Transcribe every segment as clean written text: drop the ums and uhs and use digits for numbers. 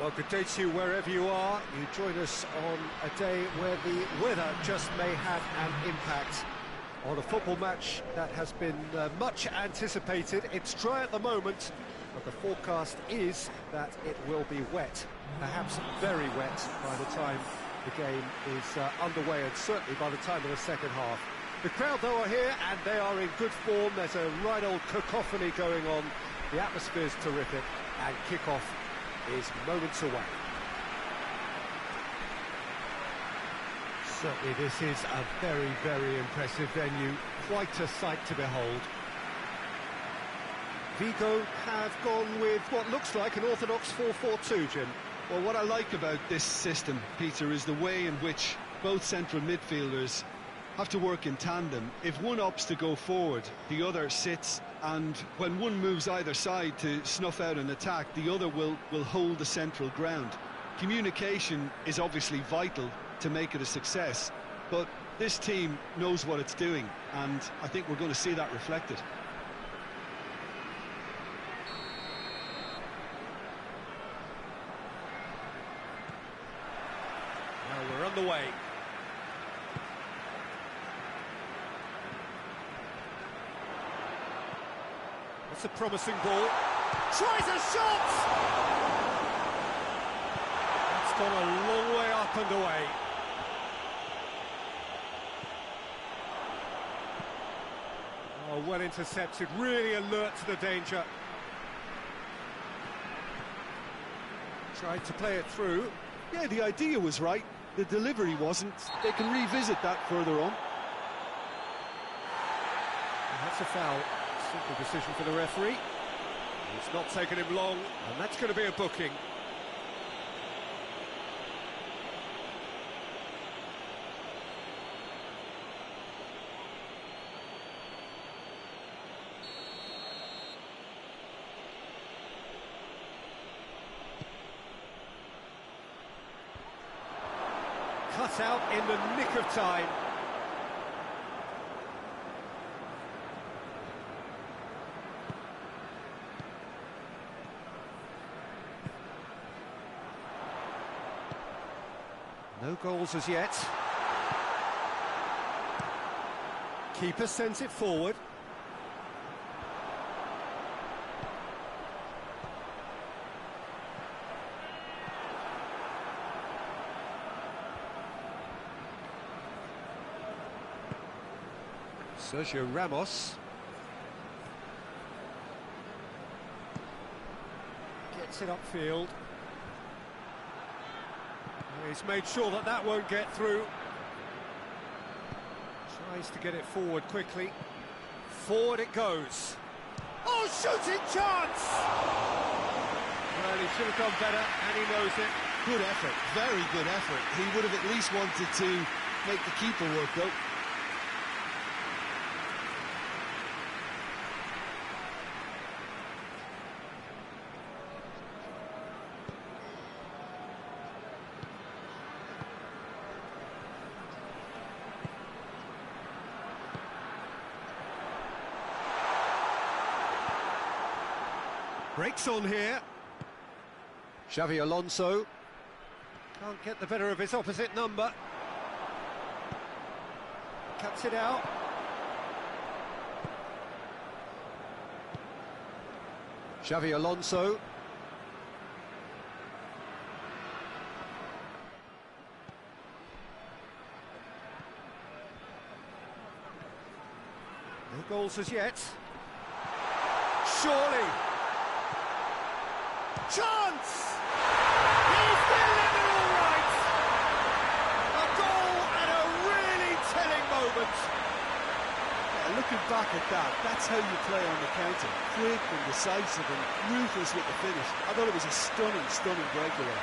Well, good day to you wherever you are. You join us on a day where the weather just may have an impact on a football match that has been much anticipated. It's dry at the moment, but the forecast is that it will be wet, perhaps very wet by the time the game is underway, and certainly by the time of the second half. The crowd, though, are here, and they are in good form. There's a right old cacophony going on. The atmosphere's terrific, and kick-off is moments away. Certainly this is a very, very impressive venue, quite a sight to behold. Vigo have gone with what looks like an orthodox 4-4-2, Jim. Well, what I like about this system, Peter, is the way in which both central midfielders have to work in tandem. If one opts to go forward, the other sits, and when one moves either side to snuff out an attack, the other will hold the central ground. Communication is obviously vital to make it a success, but this team knows what it's doing, and I think we're going to see that reflected. Now we're underway. It's a promising ball. Tries a shot! It's gone a long way up and away. Oh, well intercepted, really alert to the danger. Tried to play it through. Yeah, the idea was right, the delivery wasn't. They can revisit that further on. And that's a foul. Simple decision for the referee. It's not taken him long, and that's going to be a booking. Cut out in the nick of time. No goals as yet. Keeper sends it forward. Sergio Ramos gets it upfield. He's made sure that that won't get through. Tries to get it forward quickly. Forward it goes. Oh, shooting chance! Well, he should have done better, and he knows it. Good effort, very good effort. He would have at least wanted to make the keeper work, though. Breaks on here. Xavi Alonso can't get the better of his opposite number. Cuts it out. Xavi Alonso. No goals as yet. Surely. Chance! He's delivered all right! A goal at a really telling moment. Yeah, looking back at that, that's how you play on the counter. Quick and decisive and ruthless with the finish. I thought it was a stunning, stunning breakaway.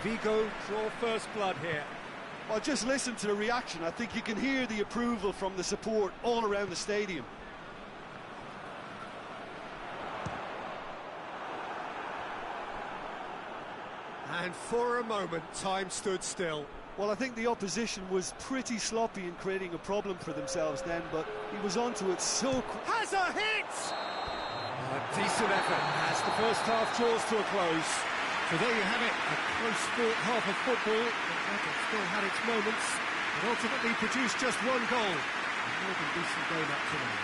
Vigo draw first blood here. Well, just listen to the reaction. I think you can hear the approval from the support all around the stadium. And for a moment, time stood still. Well, I think the opposition was pretty sloppy in creating a problem for themselves then, but he was onto it so quick. Has a hit! A Decent effort as the first half draws to a close. So there you have it, a close-fought half of football that still had its moments, but ultimately produced just one goal. A more than decent game up to now.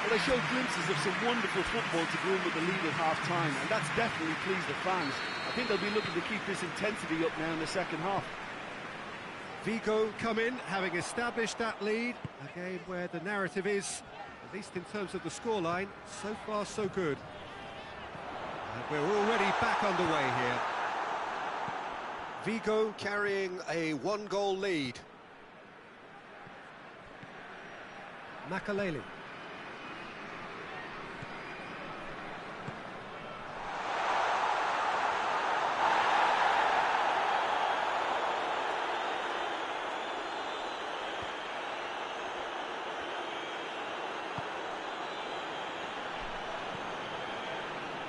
Well, they showed glimpses of some wonderful football to go in with the lead at half-time, and that's definitely pleased the fans. I think they'll be looking to keep this intensity up now in the second half. VIGO come in, having established that lead, a game where the narrative is, at least in terms of the scoreline, so far so good. And we're already back underway here. VIGO carrying a one-goal lead. Makaleli.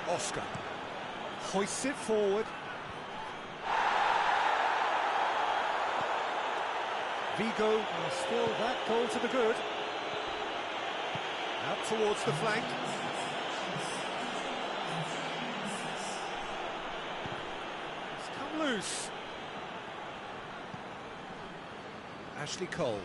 Oscar hoists it forward. VIGO still that goal to the good. Out towards the flank. It's come loose. Ashley Cole.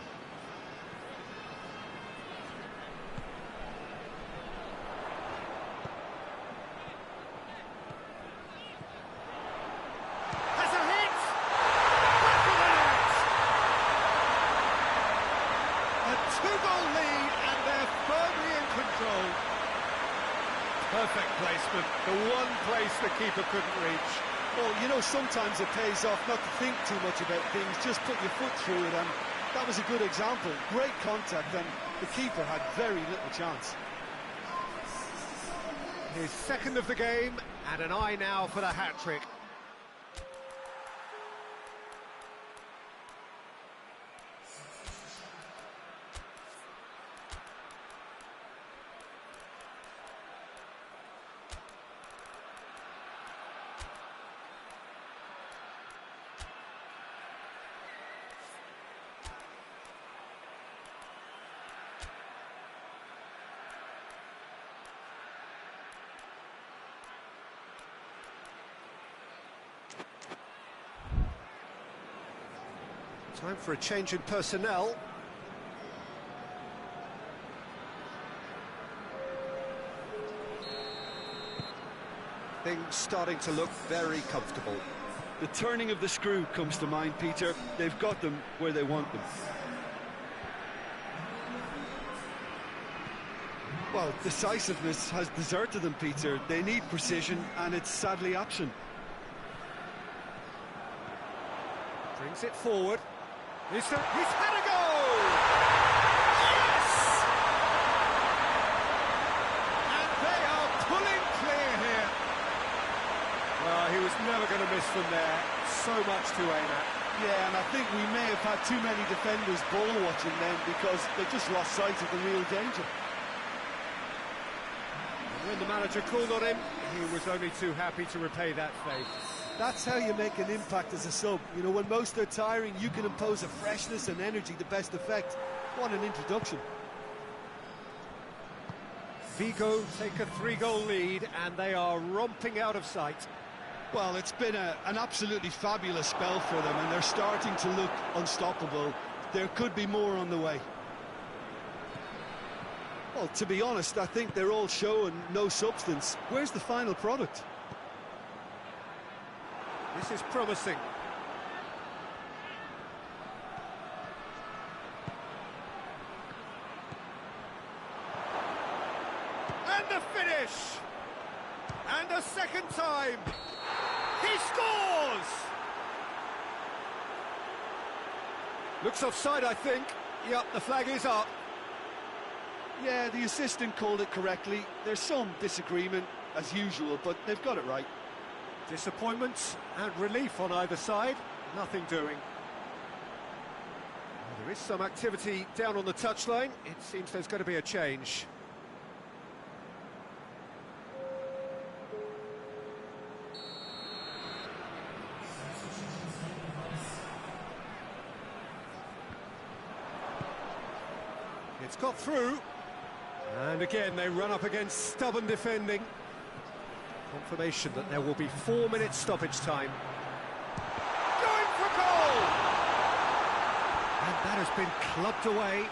Perfect placement, the one place the keeper couldn't reach. Well, you know, sometimes it pays off not to think too much about things, just put your foot through it, and that was a good example. Great contact, and the keeper had very little chance. His second of the game, and an eye now for the hat-trick. Time for a change in personnel. Things starting to look very comfortable. The turning of the screw comes to mind, Peter. They've got them where they want them. Well, decisiveness has deserted them, Peter. They need precision, and it's sadly absent. Brings it forward. He's had a goal! Yes! And they are pulling clear here. Well, he was never going to miss from there. So much to aim at. Yeah, and I think we may have had too many defenders ball watching then because they just lost sight of the real danger. And when the manager called on him, he was only too happy to repay that faith. That's how you make an impact as a sub. You know, when most are tiring, you can impose a freshness and energy to best effect. What an introduction. VIGO take a 3-goal lead, and they are romping out of sight. Well, it's been an absolutely fabulous spell for them, and they're starting to look unstoppable. There could be more on the way. Well, to be honest, I think they're all show and no substance. Where's the final product? This is promising. And the finish! And a second time! He scores! Looks offside, I think. Yep, the flag is up. Yeah, the assistant called it correctly. There's some disagreement, as usual, but they've got it right. Disappointment and relief on either side, nothing doing. Well, there is some activity down on the touchline. It seems there's going to be a change. It's got through, And again, they run up against stubborn defending. Confirmation that there will be 4 minutes stoppage time. Going for goal! And that has been clubbed away.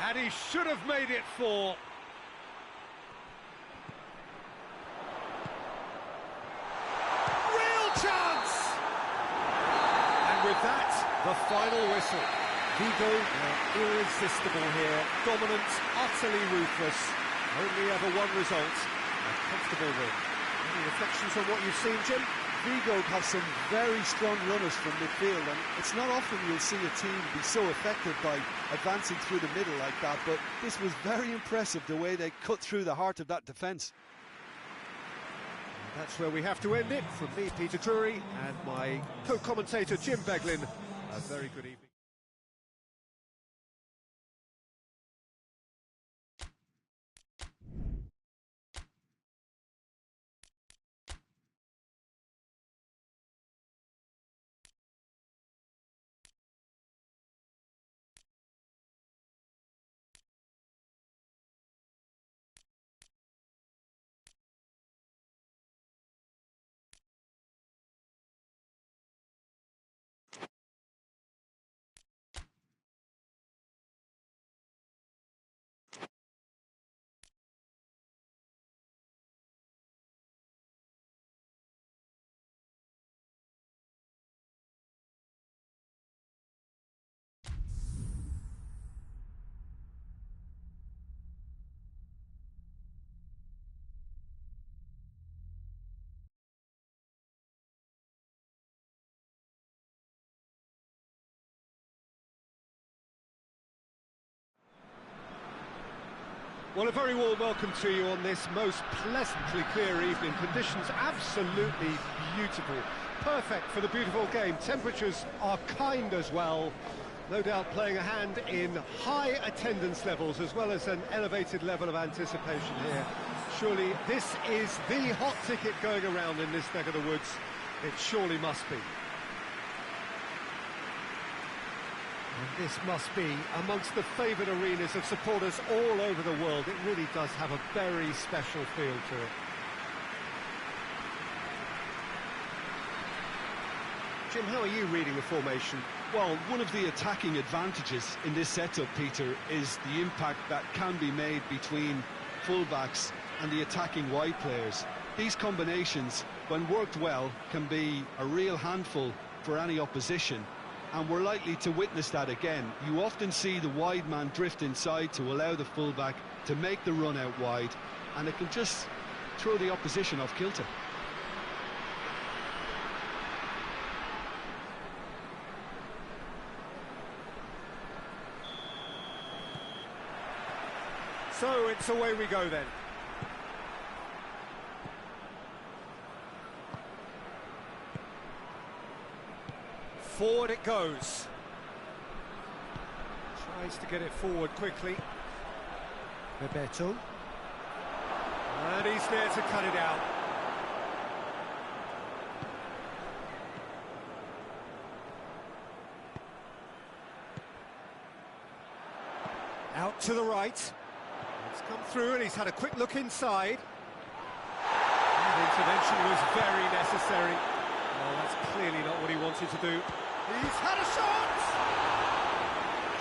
And he should have made it 4. Real chance! And with that, the final whistle. VIGO are irresistible here, dominant, utterly ruthless. Only ever one result, a comfortable win. Any reflections on what you've seen, Jim? VIGO have some very strong runners from midfield, and it's not often you'll see a team be so effective by advancing through the middle like that, but this was very impressive, the way they cut through the heart of that defence. That's where we have to end it. From me, Peter Drury, and my co-commentator, Jim Beglin, a very good evening. Well, a very warm welcome to you on this most pleasantly clear evening. Conditions absolutely beautiful. Perfect for the beautiful game. Temperatures are kind as well. No doubt playing a hand in high attendance levels as well as an elevated level of anticipation here. Surely this is the hot ticket going around in this neck of the woods. It surely must be. And this must be amongst the favoured arenas of supporters all over the world. It really does have a very special feel to it. Jim, how are you reading the formation? Well, one of the attacking advantages in this setup, Peter, is the impact that can be made between fullbacks and the attacking wide players. These combinations, when worked well, can be a real handful for any opposition. And we're likely to witness that again. You often see the wide man drift inside to allow the fullback to make the run out wide, and it can just throw the opposition off kilter. So it's away we go then. Forward it goes. Tries to get it forward quickly. Bebeto. And he's there to cut it out. Out to the right. It's come through and he's had a quick look inside. And the intervention was very necessary. Oh, that's clearly not what he wanted to do. He's had a shot!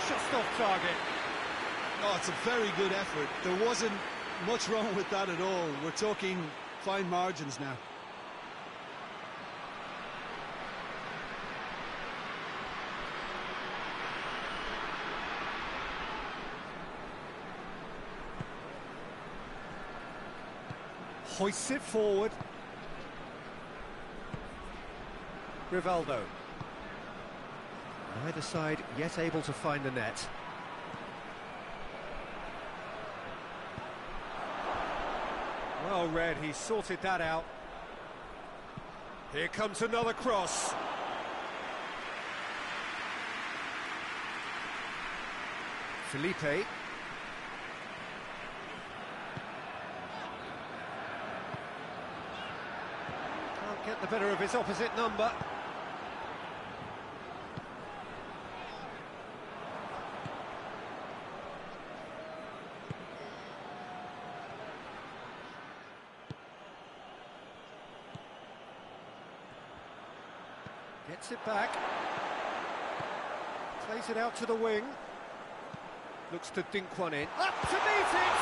Just off target. Oh, it's a very good effort. There wasn't much wrong with that at all. We're talking fine margins now. Hoists it forward. Rivaldo. Either side yet able to find the net. Well read, he sorted that out. Here comes another cross. Felipe. Can't get the better of his opposite number. Gets it back. Plays it out to the wing. Looks to dink one in. Up to meet it!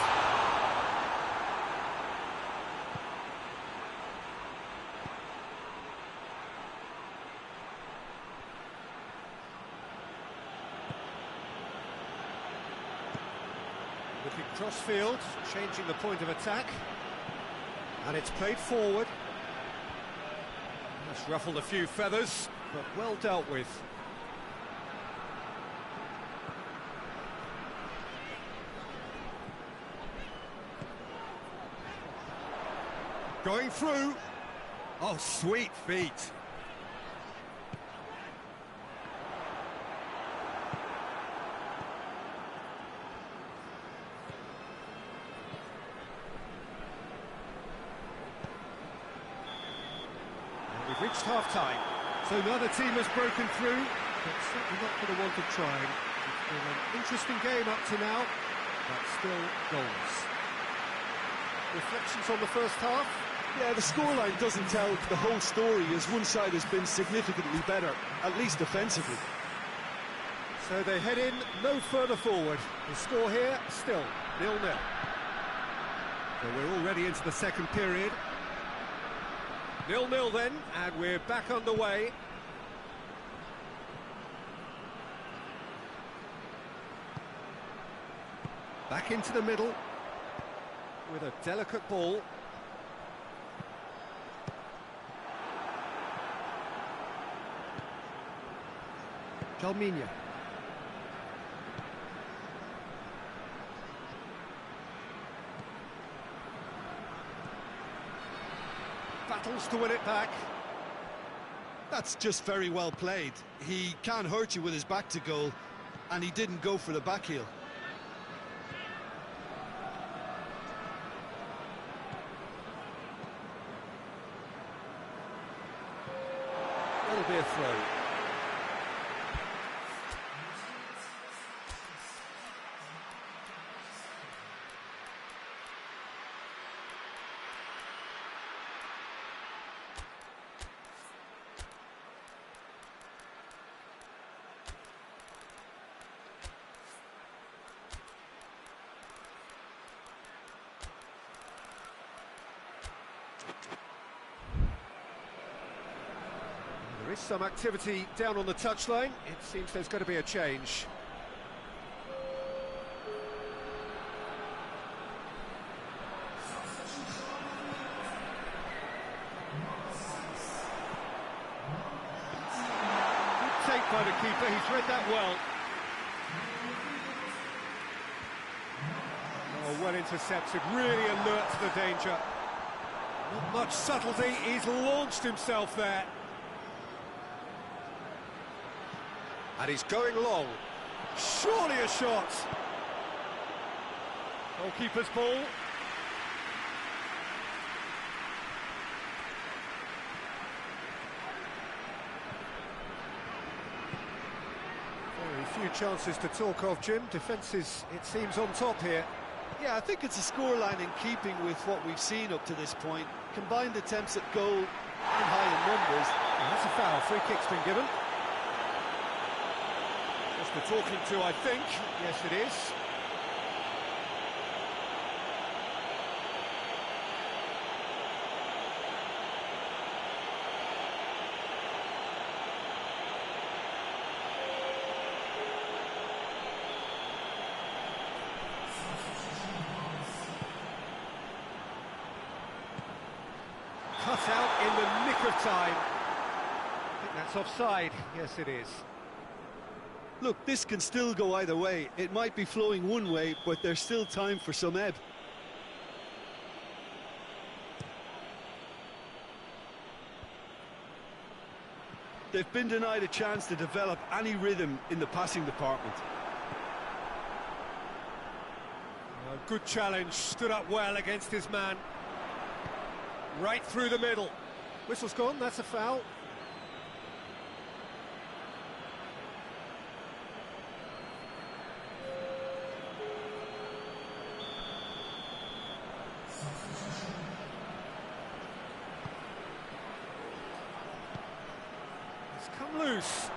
Looking cross-field, changing the point of attack. And it's played forward. It's ruffled a few feathers, but well dealt with. Going through. Oh, sweet feet. We've reached half-time, so another team has broken through, but certainly not for the want of trying. It's been an interesting game up to now, but still goals. Reflections on the first half? Yeah, the scoreline doesn't tell the whole story, as one side has been significantly better, at least defensively. So they head in no further forward. The score here, still 0-0. So we're already into the second period. 0-0 then, and we're back underway. Back into the middle with a delicate ball. Calminia. Battles to win it back. That's just very well played. He can't hurt you with his back to goal, and he didn't go for the back heel. That'll be a throw. There is some activity down on the touchline. It seems there's going to be a change. Good take by the keeper, he's read that well. Oh, well intercepted, really alert to the danger. Not much subtlety, he's launched himself there. And he's going long. Surely a shot. Goalkeeper's ball. Very few chances to talk of, Jim. Defence is, it seems, on top here. Yeah, I think it's a scoreline in keeping with what we've seen up to this point. Combined attempts at goal in high in numbers. And that's a foul. Free kick's been given. The talking to, I think. Yes, it is. Cut out in the nick of time. I think that's offside. Yes, it is. Look, this can still go either way. It might be flowing one way, but there's still time for some ebb. They've been denied a chance to develop any rhythm in the passing department. Good challenge, stood up well against his man. Right through the middle. Whistle's gone, that's a foul. loose.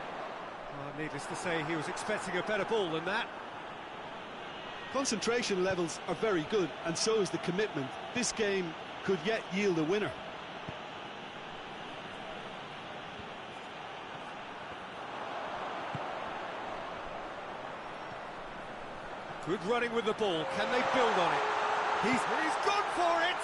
Needless to say, he was expecting a better ball than that. Concentration levels are very good, and so is the commitment. This game could yet yield a winner. Good running with the ball. Can they build on it? He's gone for it!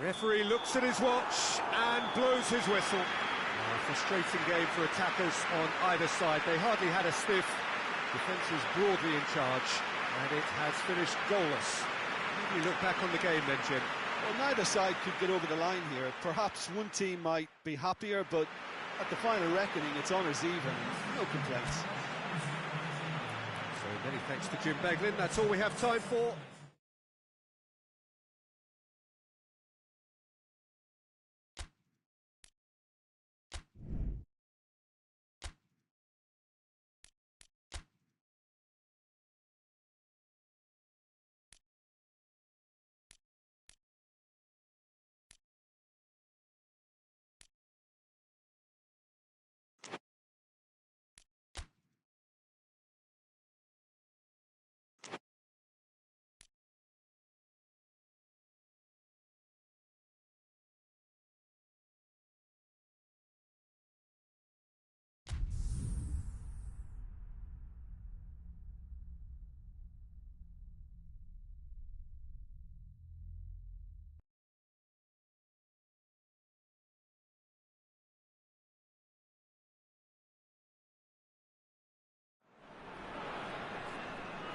Referee looks at his watch and blows his whistle. A frustrating game for attackers on either side. They hardly had a sniff. Defence is broadly in charge, and it has finished goalless. How do you look back on the game then, Jim? Well, neither side could get over the line here. Perhaps one team might be happier, but at the final reckoning, it's honours even. No complaints. So many thanks to Jim Beglin. That's all we have time for.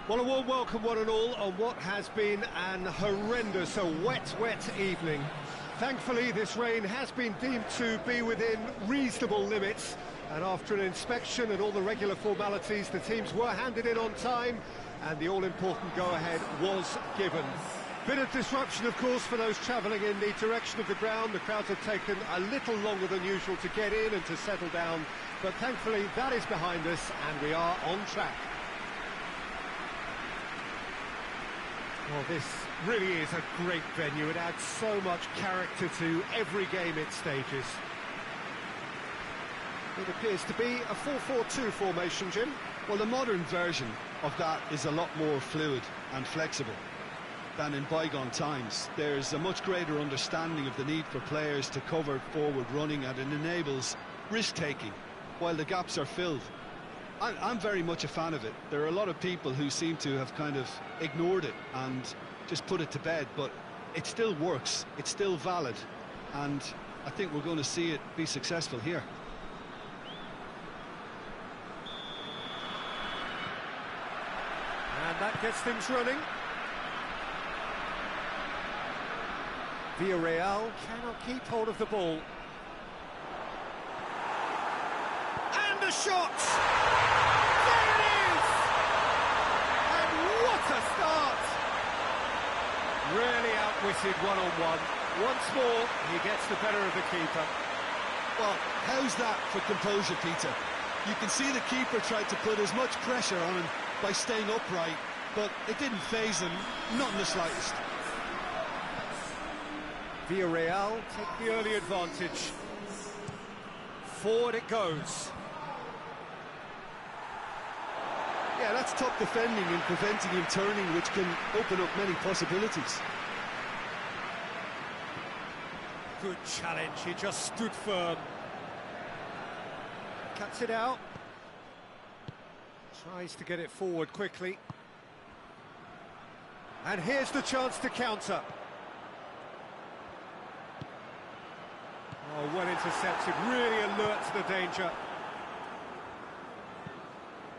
Well, a warm welcome one and all on what has been an horrendous, a wet evening. Thankfully, this rain has been deemed to be within reasonable limits, and after an inspection and all the regular formalities, the teams were handed in on time, and the all-important go-ahead was given. Bit of disruption, of course, for those travelling in the direction of the ground. The crowds have taken a little longer than usual to get in and to settle down, but thankfully that is behind us, and we are on track. Well, this really is a great venue. It adds so much character to every game it stages. It appears to be a 4-4-2 formation, Jim. Well, the modern version of that is a lot more fluid and flexible than in bygone times. There's a much greater understanding of the need for players to cover forward running, and it enables risk-taking while the gaps are filled. I'm very much a fan of it. There are a lot of people who seem to have kind of ignored it and just put it to bed, but it still works, it's still valid, and I think we're going to see it be successful here. And that gets things running. Villarreal cannot keep hold of the ball. And the shot! There it is! And what a start! Really outwitted one-on-one. Once more, he gets the better of the keeper. Well, how's that for composure, Peter? You can see the keeper tried to put as much pressure on him by staying upright, but it didn't faze him, not in the slightest. Villarreal take the early advantage. Forward it goes. Yeah, that's top defending and preventing him turning, which can open up many possibilities. Good challenge, he just stood firm. Cuts it out. Tries to get it forward quickly. And here's the chance to counter. Oh, well intercepted, really alert to the danger.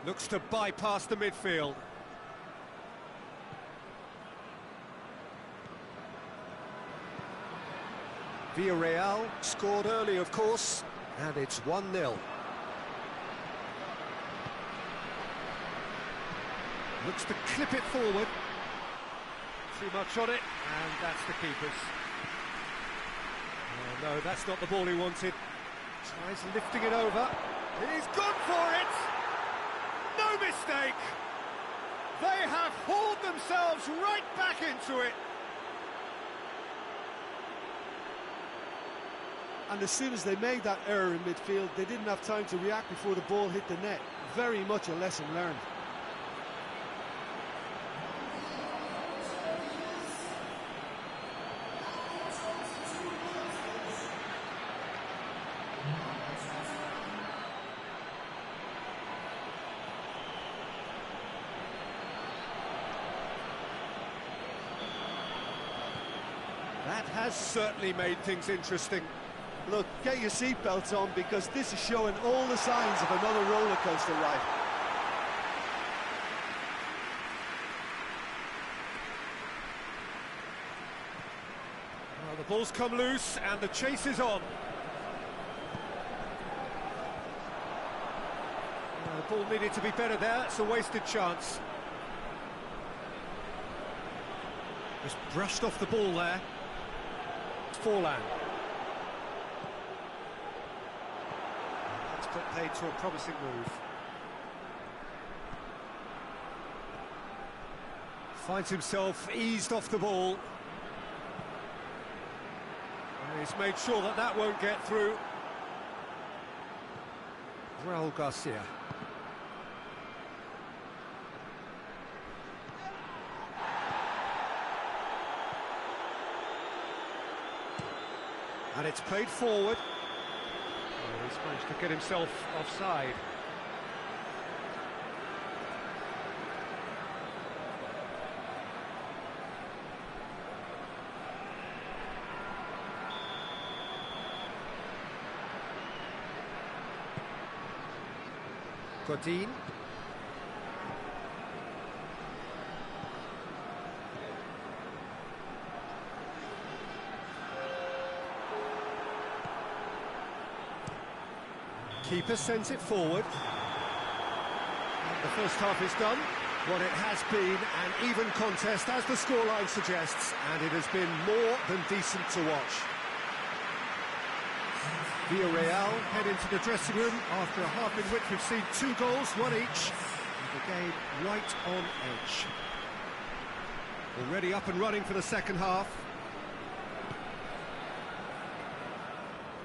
Looks to bypass the midfield. Villarreal scored early, of course, and it's 1-0. Looks to clip it forward. Too much on it, and that's the keeper's. Oh, no, that's not the ball he wanted. Tries lifting it over. He's gone for it! No mistake! They have hauled themselves right back into it. And as soon as they made that error in midfield, they didn't have time to react before the ball hit the net. Very much a lesson learned. That has certainly made things interesting. Look, get your seatbelts on, because this is showing all the signs of another roller coaster ride. Well, the ball's come loose and the chase is on. The ball needed to be better there. It's a wasted chance. Just brushed off the ball there. Forlan. That's put paid to a promising move. Finds himself eased off the ball. And he's made sure that that won't get through. Raul Garcia. And it's played forward. Oh, he's managed to get himself offside. Godin. Keeper sends it forward. The first half is done. What it has been an even contest, as the scoreline suggests, and it has been more than decent to watch. VILLAREAL head into the dressing room after a half in which we've seen 2 goals, one each, and the game right on edge. Already up and running for the second half.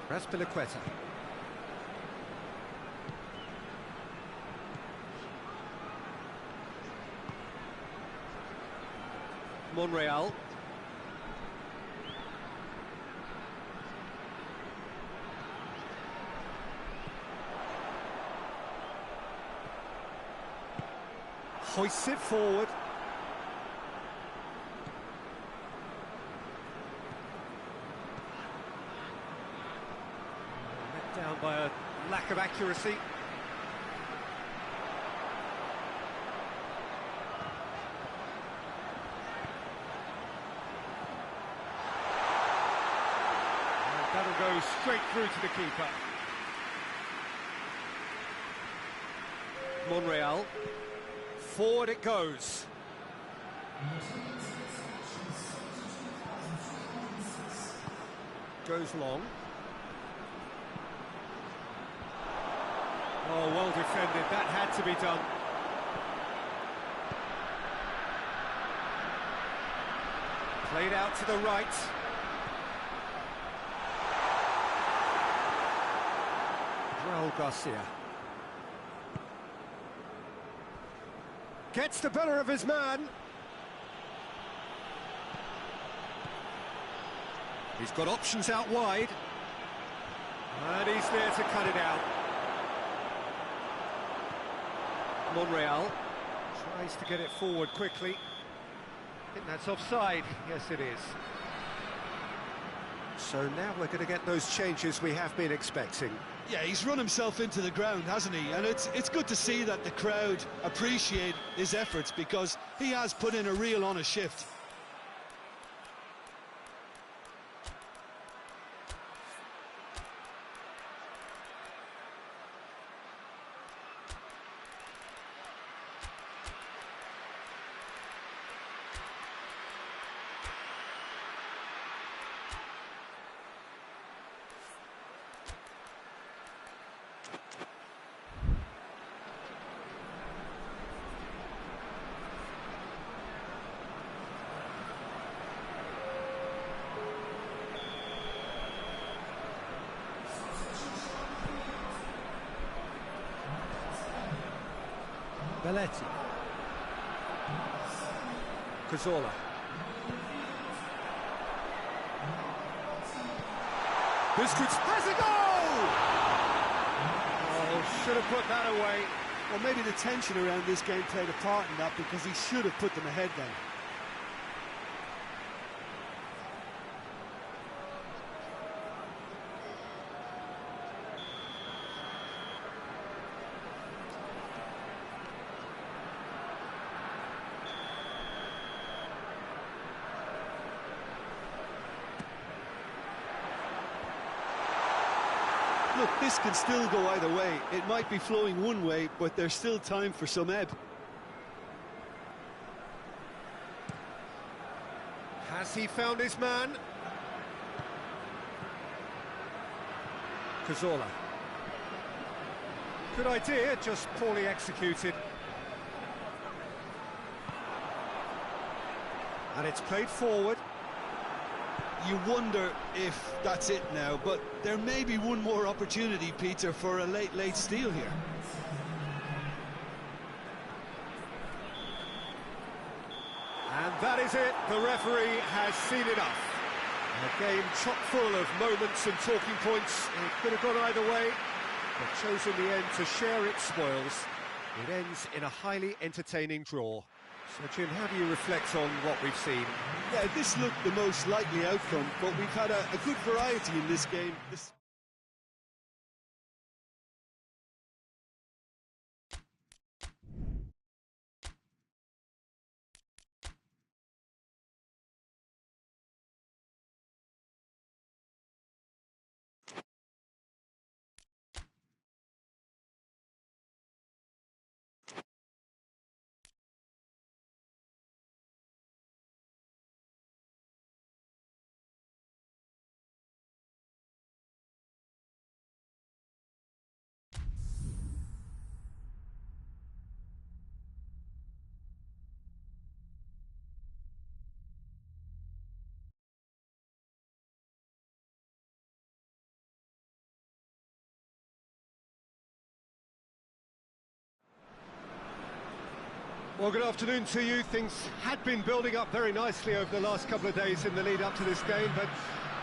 Raspilicueta. Monreal. Hoists it forward. Let down by a lack of accuracy. That'll go straight through to the keeper. Monreal. Forward it goes. Goes long. Oh, well defended. That had to be done. Played out to the right. Raul Garcia. Gets the better of his man. He's got options out wide. And he's there to cut it out. Monreal tries to get it forward quickly. I think that's offside. Yes, it is. So now we're going to get those changes we have been expecting. Yeah, he's run himself into the ground, hasn't he? And it's good to see that the crowd appreciate his efforts, because he has put in a real honest shift. Belletti. Cazorla. Busquets has a goal! Oh, should have put that away. Well, maybe the tension around this game played a part in that, because he should have put them ahead then. Look, this can still go either way. It might be flowing one way, but there's still time for some ebb. Has he found his man? Cazorla. Good idea, just poorly executed. And it's played forward. You wonder if that's it now, but there may be one more opportunity, Peter, for a late steal here. And that is it. The referee has seen enough. A game chock full of moments and talking points. It could have gone either way, but chose in the end to share its spoils. It ends in a highly entertaining draw. So, Jim, how do you reflect on what we've seen? Yeah, this looked the most likely outcome, but we've had a good variety in this game. Well, good afternoon to you. Things had been building up very nicely over the last couple of days in the lead up to this game, but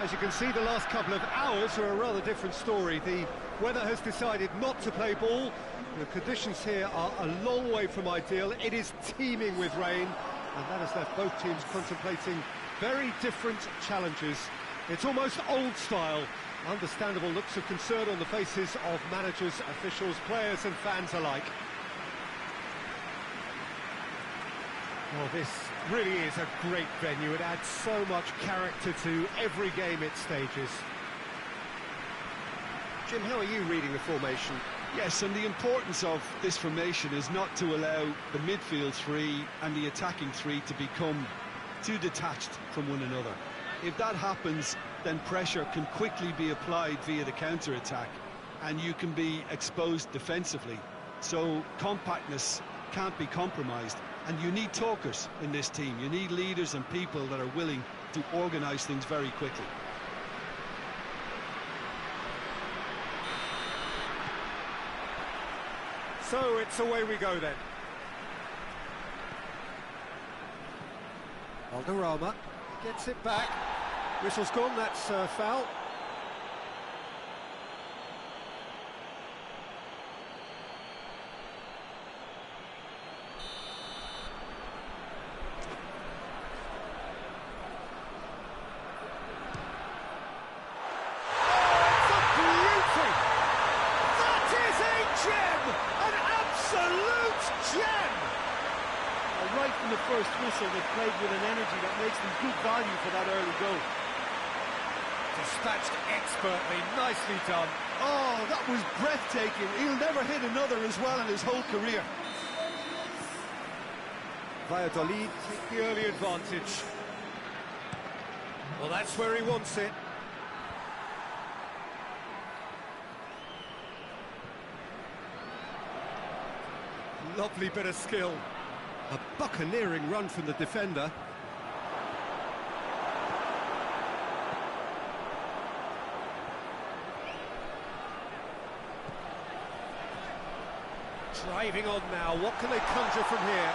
as you can see, the last couple of hours are a rather different story. The weather has decided not to play ball. The conditions here are a long way from ideal. It is teeming with rain, and that has left both teams contemplating very different challenges. It's almost old style. Understandable looks of concern on the faces of managers, officials, players and fans alike. Well, this really is a great venue. It adds so much character to every game it stages. Jim, how are you reading the formation? Yes, and the importance of this formation is not to allow the midfield three and the attacking three to become too detached from one another. If that happens, then pressure can quickly be applied via the counter-attack, and you can be exposed defensively. So compactness can't be compromised. And you need talkers in this team. You need leaders and people that are willing to organise things very quickly. So it's away we go then. Valderrama gets it back. Whistle's gone, that's foul. Right from the first whistle, they played with an energy that makes them good value for that early goal. Dispatched expertly, nicely done. Oh, that was breathtaking. He'll never hit another as well in his whole career. Valladolid take the early advantage. Well, that's where he wants it. Lovely bit of skill. A buccaneering run from the defender. Driving on now, what can they conjure from here?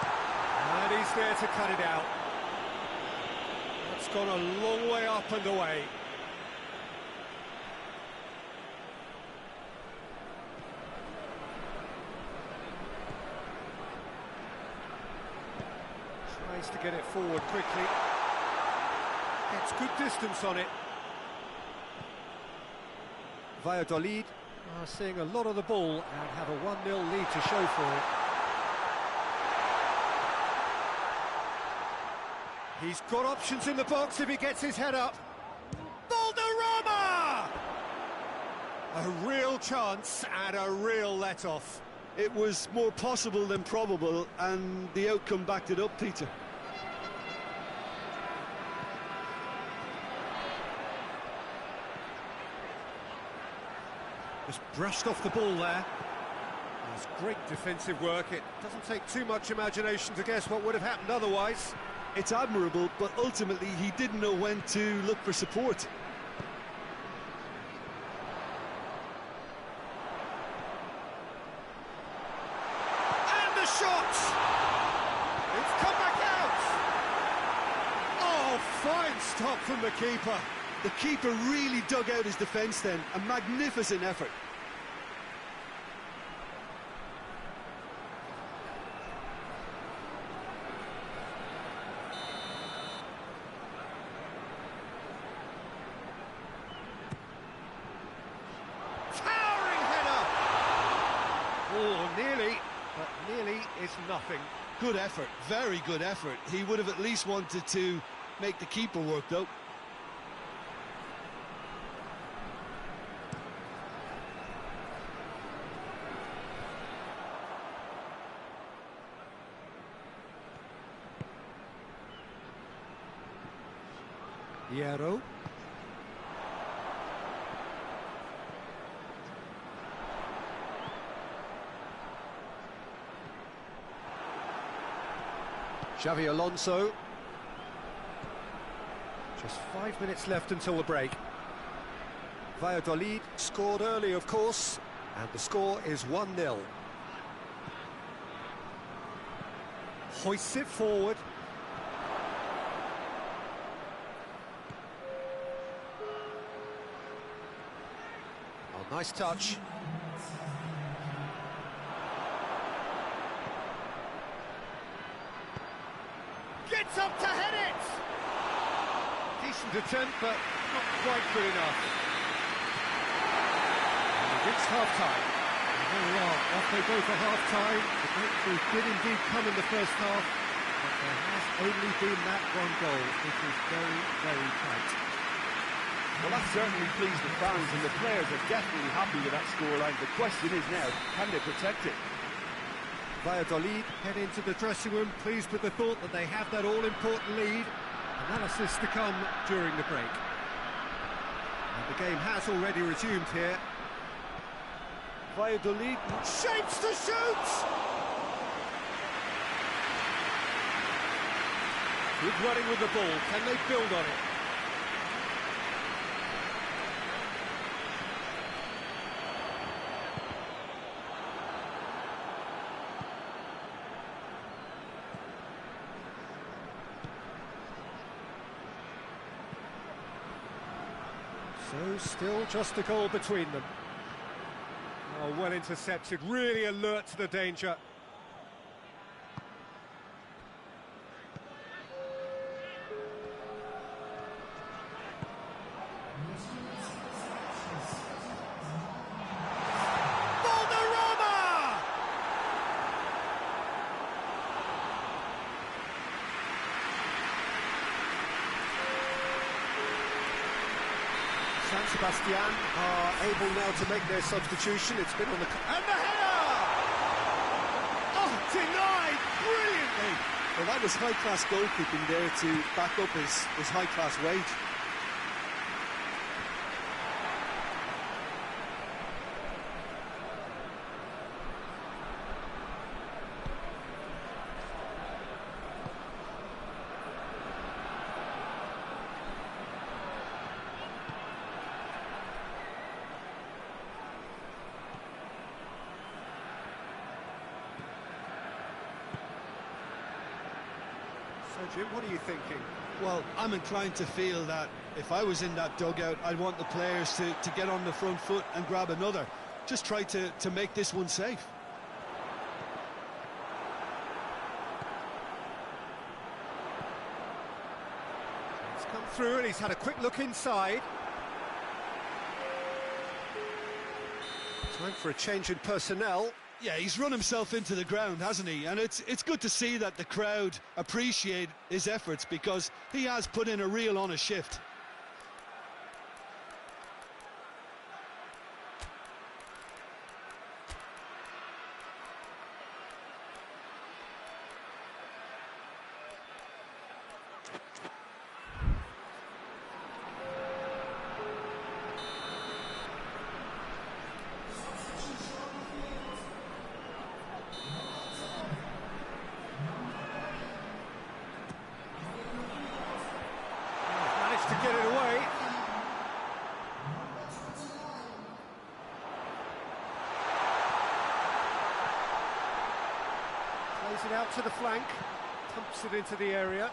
And he's there to cut it out. That's gone a long way up and away. Tries to get it forward quickly. Gets good distance on it. Valladolid are seeing a lot of the ball and have a 1-0 lead to show for it. He's got options in the box if he gets his head up. Valderrama! A real chance and a real let-off. It was more possible than probable, and the outcome backed it up, Peter. Just brushed off the ball there. It's great defensive work. It doesn't take too much imagination to guess what would have happened otherwise. It's admirable, but ultimately he didn't know when to look for support. And the shot! It's come back out! Oh, fine stop from the keeper. The keeper really dug out his defence then. A magnificent effort. Towering header! Oh, nearly, but nearly is nothing. Good effort, very good effort. He would have at least wanted to make the keeper work, though. Hierro. Xavi Alonso. Just 5 minutes left until the break. Valladolid scored early, of course, and the score is 1-0. Hoists it forward. Oh, nice touch. Gets up to head it! Decent attempt, but not quite good enough. And it's half-time. There we are, off they go for half-time. The breakthrough did indeed come in the first half, but there has only been that one goal. It is very, very tight. Well, that certainly pleased the fans, and the players are definitely happy with that scoreline. The question is now, can they protect it? Valladolid head into the dressing room, pleased with the thought that they have that all-important lead. Analysis to come during the break. And the game has already resumed here. Valladolid Shapes to shoot! Good running with the ball. Can they build on it? So, still just a goal between them. Oh, well intercepted, really alert to the danger. Valderrama! San Sebastian are able now to make their substitution. It's been on the... And the header! Oh, denied brilliantly! Well, that was high-class goalkeeping there to back up his high-class wage. So, Jim, what are you thinking? Well, I'm inclined to feel that if I was in that dugout, I'd want the players to get on the front foot and grab another. Just try to make this one safe. He's come through and he's had a quick look inside. Time for a change in personnel. Yeah, he's run himself into the ground, hasn't he? And it's good to see that the crowd appreciate his efforts, because he has put in a real honest shift. To get it away. Plays it out to the flank, pumps it into the area.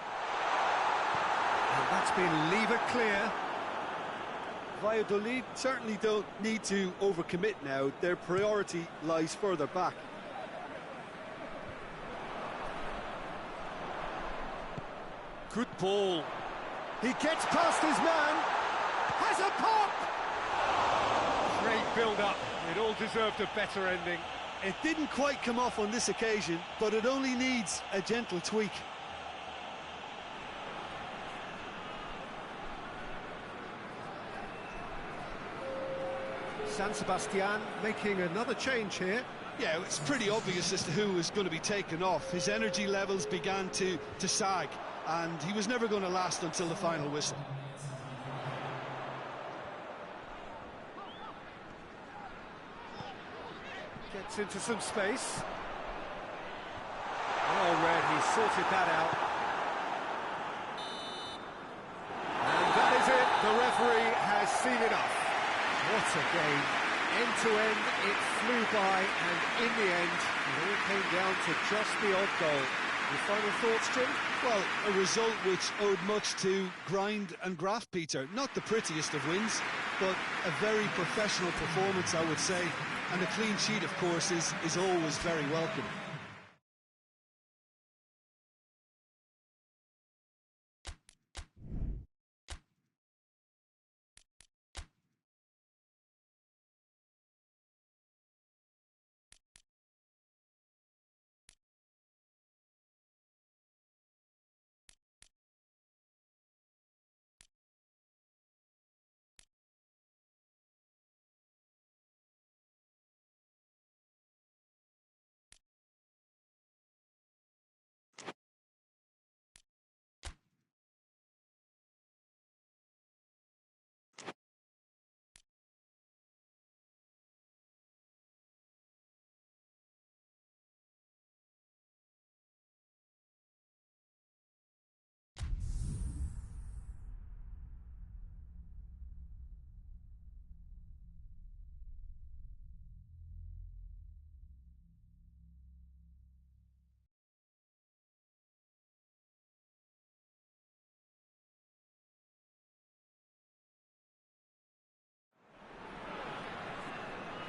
And that's been levered clear. Valladolid certainly don't need to overcommit now. Their priority lies further back. Good ball. He gets past his man, has a pop! Great build-up, it all deserved a better ending. It didn't quite come off on this occasion, but it only needs a gentle tweak. San Sebastian making another change here. Yeah, it's pretty obvious as to who was going to be taken off. His energy levels began to sag, and he was never going to last until the final whistle. Gets into some space. Well read, he sorted that out. And that is it, the referee has seen enough. What a game. End to end, it flew by, and in the end, it all came down to just the odd goal. Your final thoughts, Jim? Well, a result which owed much to grind and graft, Peter. Not the prettiest of wins, but a very professional performance, I would say. And a clean sheet, of course, is always very welcome.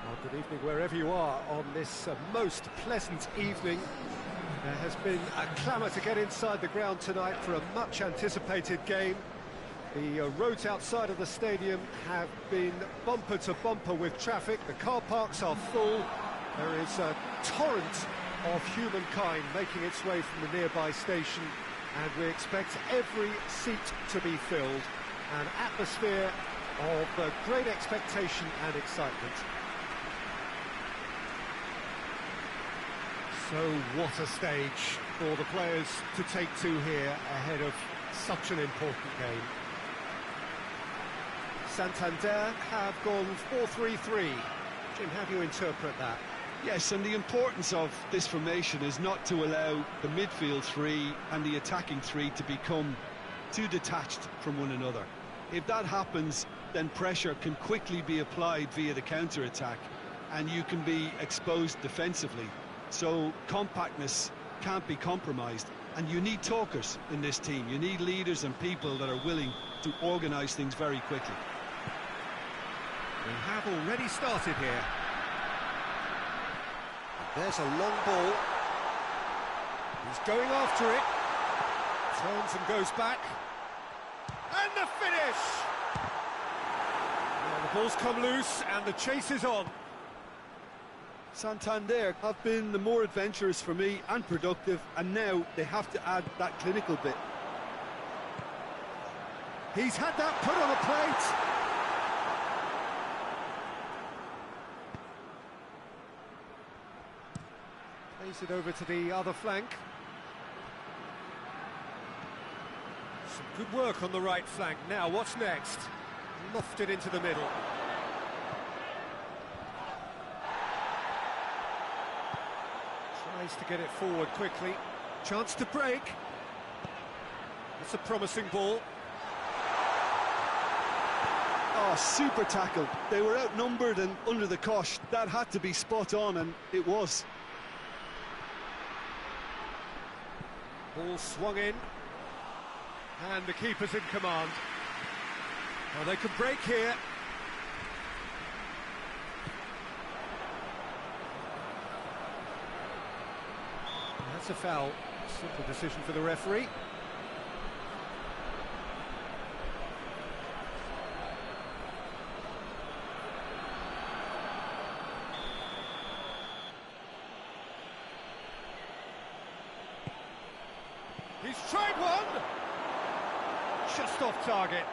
Well, good evening wherever you are on this most pleasant evening. There has been a clamour to get inside the ground tonight for a much anticipated game. The roads outside of the stadium have been bumper to bumper with traffic. The car parks are full. There is a torrent of humankind making its way from the nearby station, and we expect every seat to be filled. An atmosphere of great expectation and excitement. So what a stage for the players to take to here ahead of such an important game. Santander have gone 4-3-3. Jim, how do you interpret that? Yes, and the importance of this formation is not to allow the midfield three and the attacking three to become too detached from one another. If that happens, then pressure can quickly be applied via the counter-attack, and you can be exposed defensively. So compactness can't be compromised, And you need talkers in this team. You need leaders and people that are willing to organise things very quickly. We have already started here. There's a long ball. He's going after it. Turns and goes back. And the finish! Yeah, the ball's come loose and the chase is on. Santander have been the more adventurous for me and productive, and now they have to add that clinical bit. He's had that put on a plate. Plays it over to the other flank. Some good work on the right flank. Now, what's next? Lofted into the middle. Tries to get it forward quickly. Chance to break. It's a promising ball. Oh, super tackle. They were outnumbered and under the cosh. That had to be spot on, and it was. Ball swung in. And the keeper's in command. Well, they can break here. That's a foul. Simple decision for the referee. He's tried one! Just off target.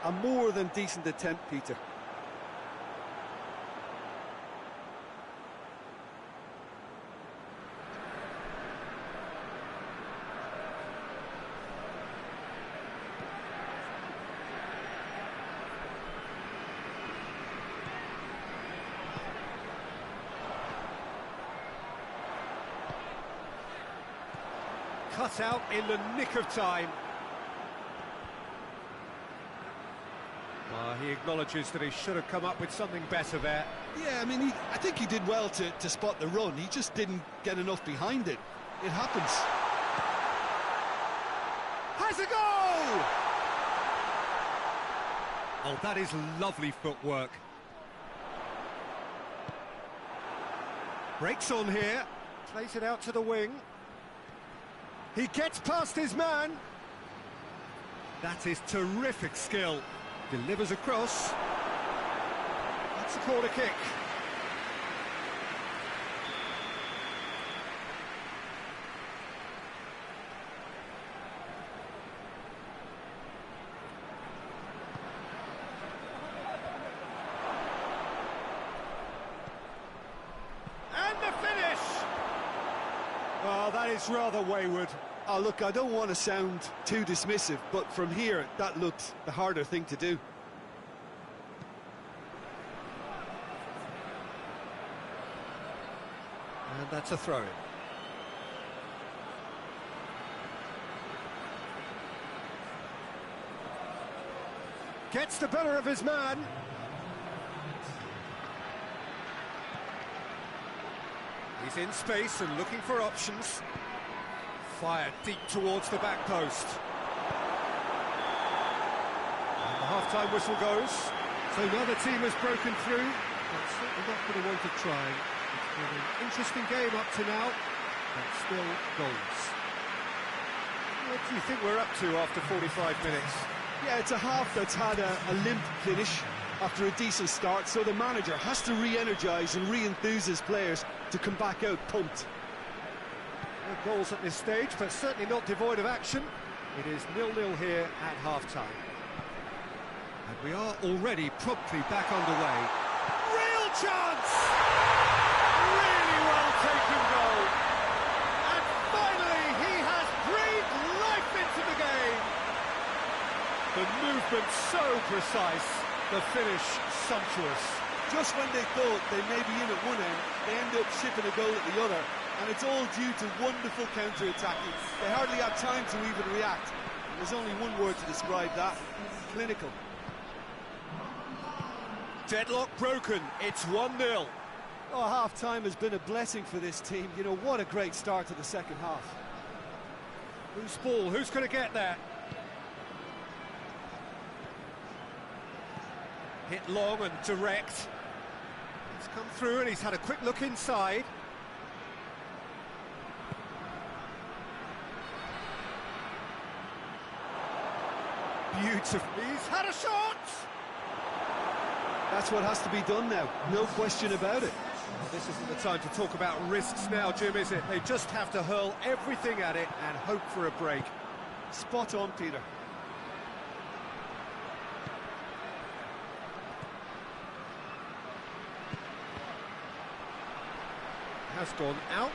A more than decent attempt, Peter. Cut out in the nick of time. He acknowledges that he should have come up with something better there. Yeah, I mean, I think he did well to spot the run. He just didn't get enough behind it. It happens. Has a goal! Oh, that is lovely footwork. Breaks on here. Plays it out to the wing. He gets past his man. That is terrific skill. Delivers across. That's a corner kick. And the finish! Oh, that is rather wayward. Oh, look, I don't want to sound too dismissive, but from here, that looked the harder thing to do. And that's a throw-in. Gets the better of his man. He's in space and looking for options. Fired deep towards the back post. And the half-time whistle goes. So another team has broken through. But certainly not going to want to try. It's been an interesting game up to now, but still goals. What do you think we're up to after 45 minutes? Yeah, it's a half that's had a limp finish after a decent start, so the manager has to re-energise and re-enthuse his players to come back out pumped. No goals at this stage, but certainly not devoid of action. It is 0-0 here at half-time. And we are already promptly back underway. Real chance! Really well taken goal. And finally, he has breathed life into the game. The movement so precise, the finish sumptuous. Just when they thought they may be in at one end, they end up shipping a goal at the other. And it's all due to wonderful counter-attacking. They hardly had time to even react. And there's only one word to describe that: clinical. Deadlock broken, it's 1-0. Oh, half-time has been a blessing for this team. You know, what a great start to the second half. Whose ball? Who's going to get there? Hit long and direct. He's come through and he's had a quick look inside. Beautiful. He's had a shot! That's what has to be done now, no question about it. Well, this isn't the time to talk about risks now, Jim, is it? They just have to hurl everything at it and hope for a break. Spot on, Peter. Has gone out.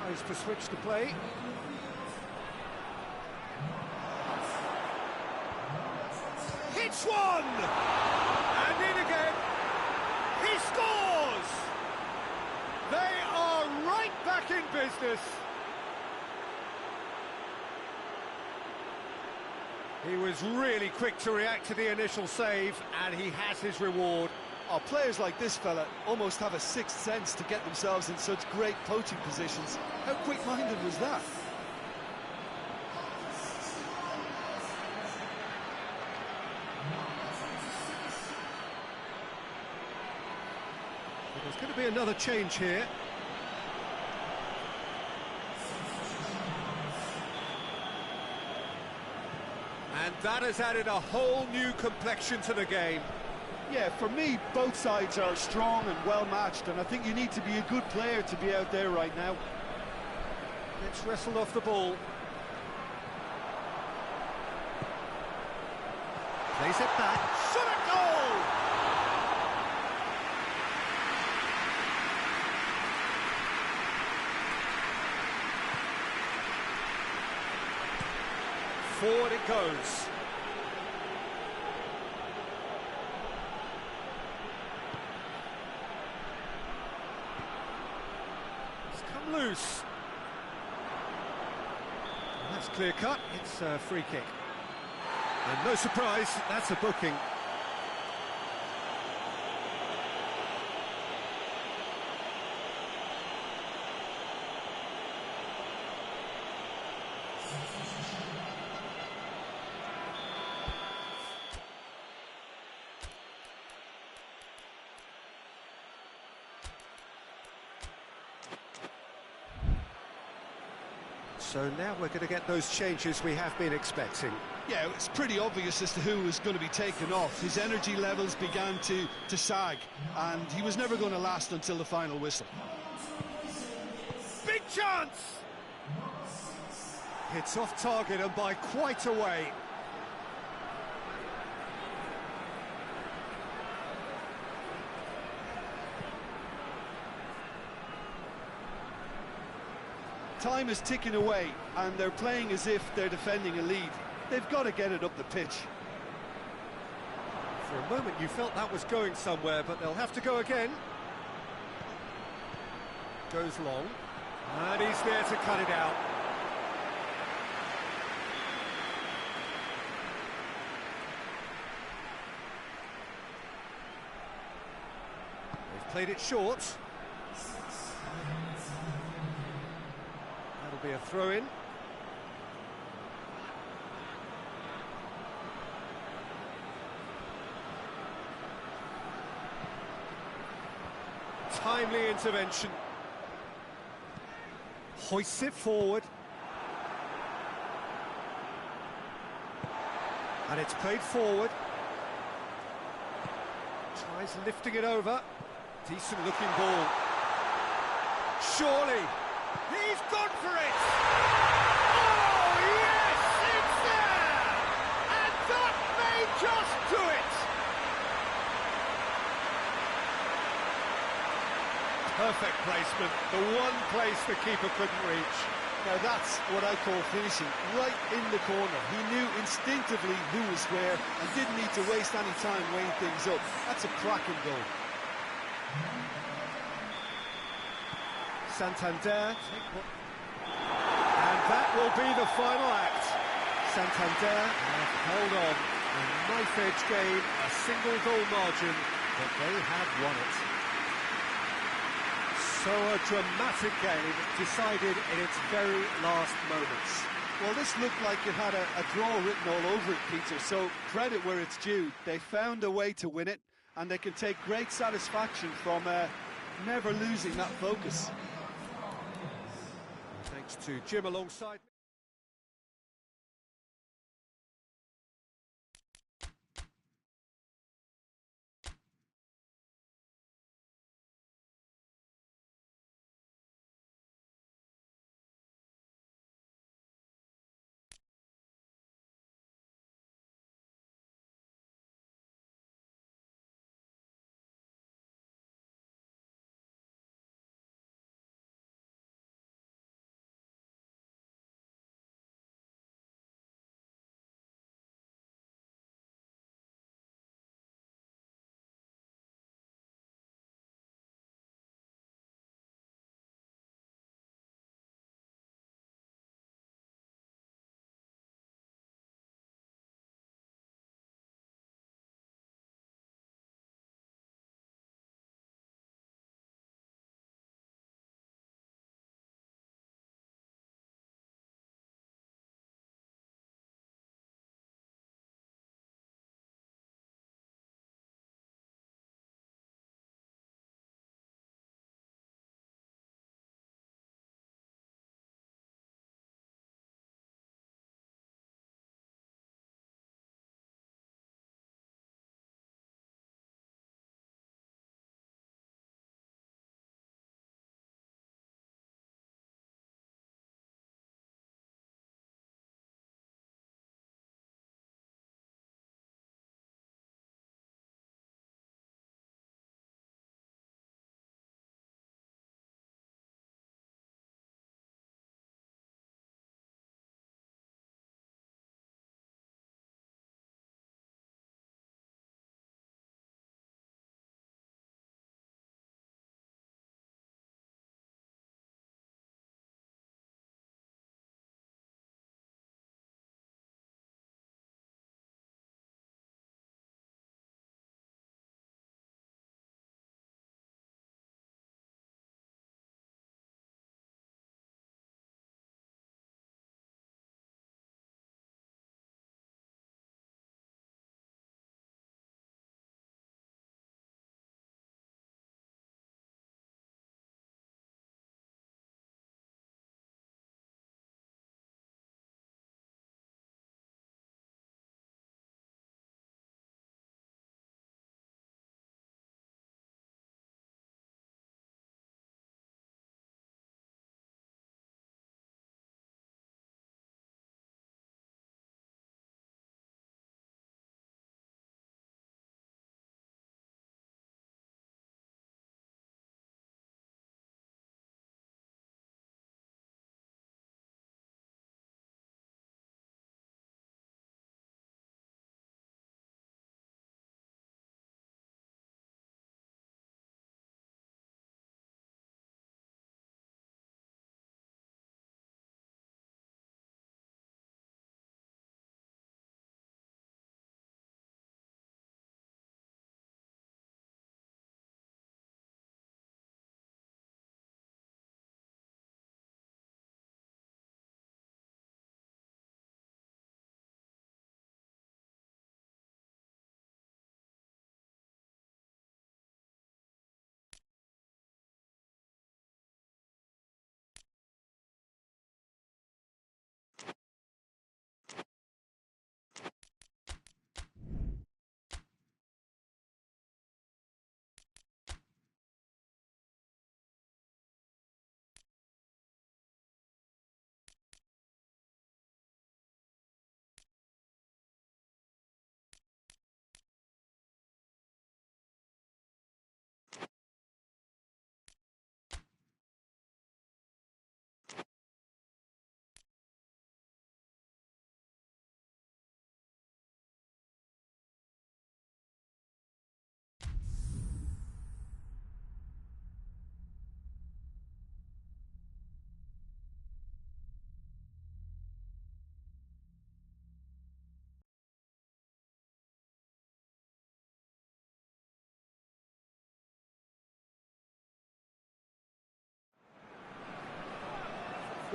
Tries to switch the play. Hits one! And in again. He scores! They are right back in business. He was really quick to react to the initial save, and he has his reward. Oh, players like this fella almost have a sixth sense to get themselves in such great poaching positions. How quick-minded was that? There's going to be another change here. And that has added a whole new complexion to the game. Yeah, for me, both sides are strong and well-matched, and I think you need to be a good player to be out there right now. It's wrestled off the ball. Plays it back. Shot at goal! Forward it goes. Loose. And that's clear cut. It's a free kick. And no surprise, that's a booking. So now we're going to get those changes we have been expecting. Yeah, it's pretty obvious as to who was going to be taken off. His energy levels began to sag, and he was never going to last until the final whistle. Big chance! Hits off target and by quite a way. Time is ticking away, and they're playing as if they're defending a lead. They've got to get it up the pitch. For a moment you felt that was going somewhere, but they'll have to go again. Goes long, and he's there to cut it out. They've played it short. That'll be a throw-in. Timely intervention. Hoists it forward. And it's played forward. Tries lifting it over. Decent looking ball. Surely. He's gone for it! Oh, yes, it's there! placement, the one place the keeper couldn't reach. Now that's what I call finishing, right in the corner. He knew instinctively who was where and didn't need to waste any time weighing things up. That's a cracking goal. Santander, and that will be the final act. Santander have held on, a knife-edge game, a single goal margin, but they have won it. So a dramatic game decided in its very last moments. Well, this looked like it had a draw written all over it, Peter, so credit where it's due. They found a way to win it, and they can take great satisfaction from never losing that focus. Thanks to Jim alongside me.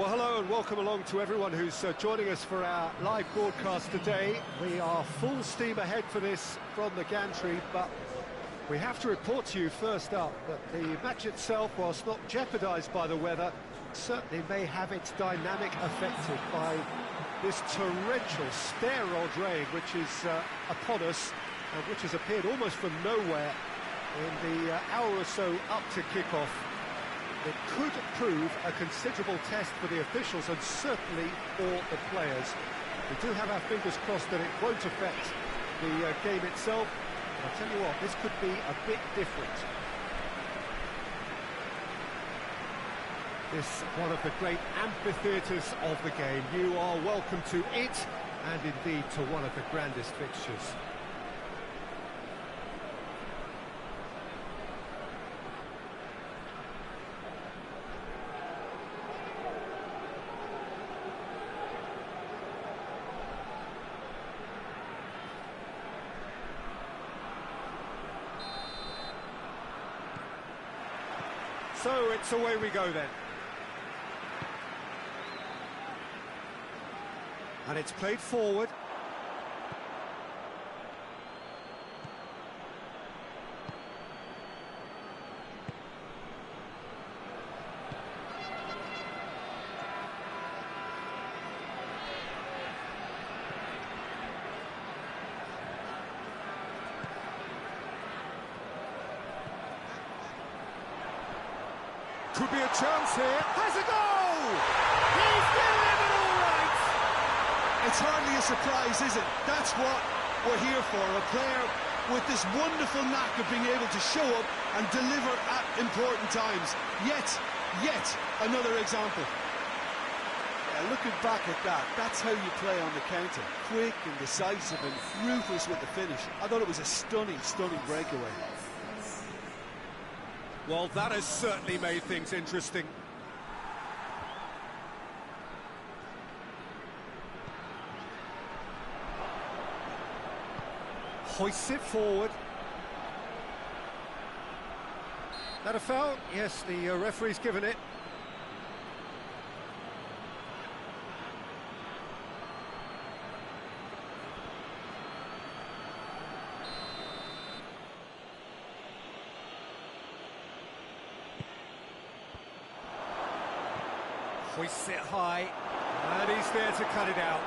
Well, hello and welcome along to everyone who's joining us for our live broadcast today. We are full steam ahead for this from the gantry, but we have to report to you first up that the match itself, whilst not jeopardised by the weather, certainly may have its dynamic affected by this torrential stair-rod rain which is upon us and which has appeared almost from nowhere in the hour or so up to kick-off. It could prove a considerable test for the officials and certainly for the players. We do have our fingers crossed that it won't affect the game itself. But I'll tell you what, this could be a bit different. This one of the great amphitheatres of the game. You are welcome to it, and indeed to one of the grandest fixtures. So it's away we go then. And it's played forward. Could be a chance here. Has a goal! He's doing it all right! It's hardly a surprise, is it? That's what we're here for. A player with this wonderful knack of being able to show up and deliver at important times. Yet another example. Yeah, looking back at that, that's how you play on the counter. Quick and decisive and ruthless with the finish. I thought it was a stunning breakaway. Well, that has certainly made things interesting. Hoists it forward. That a foul? Yes, the referee's given it. Hoists it high, and he's there to cut it out.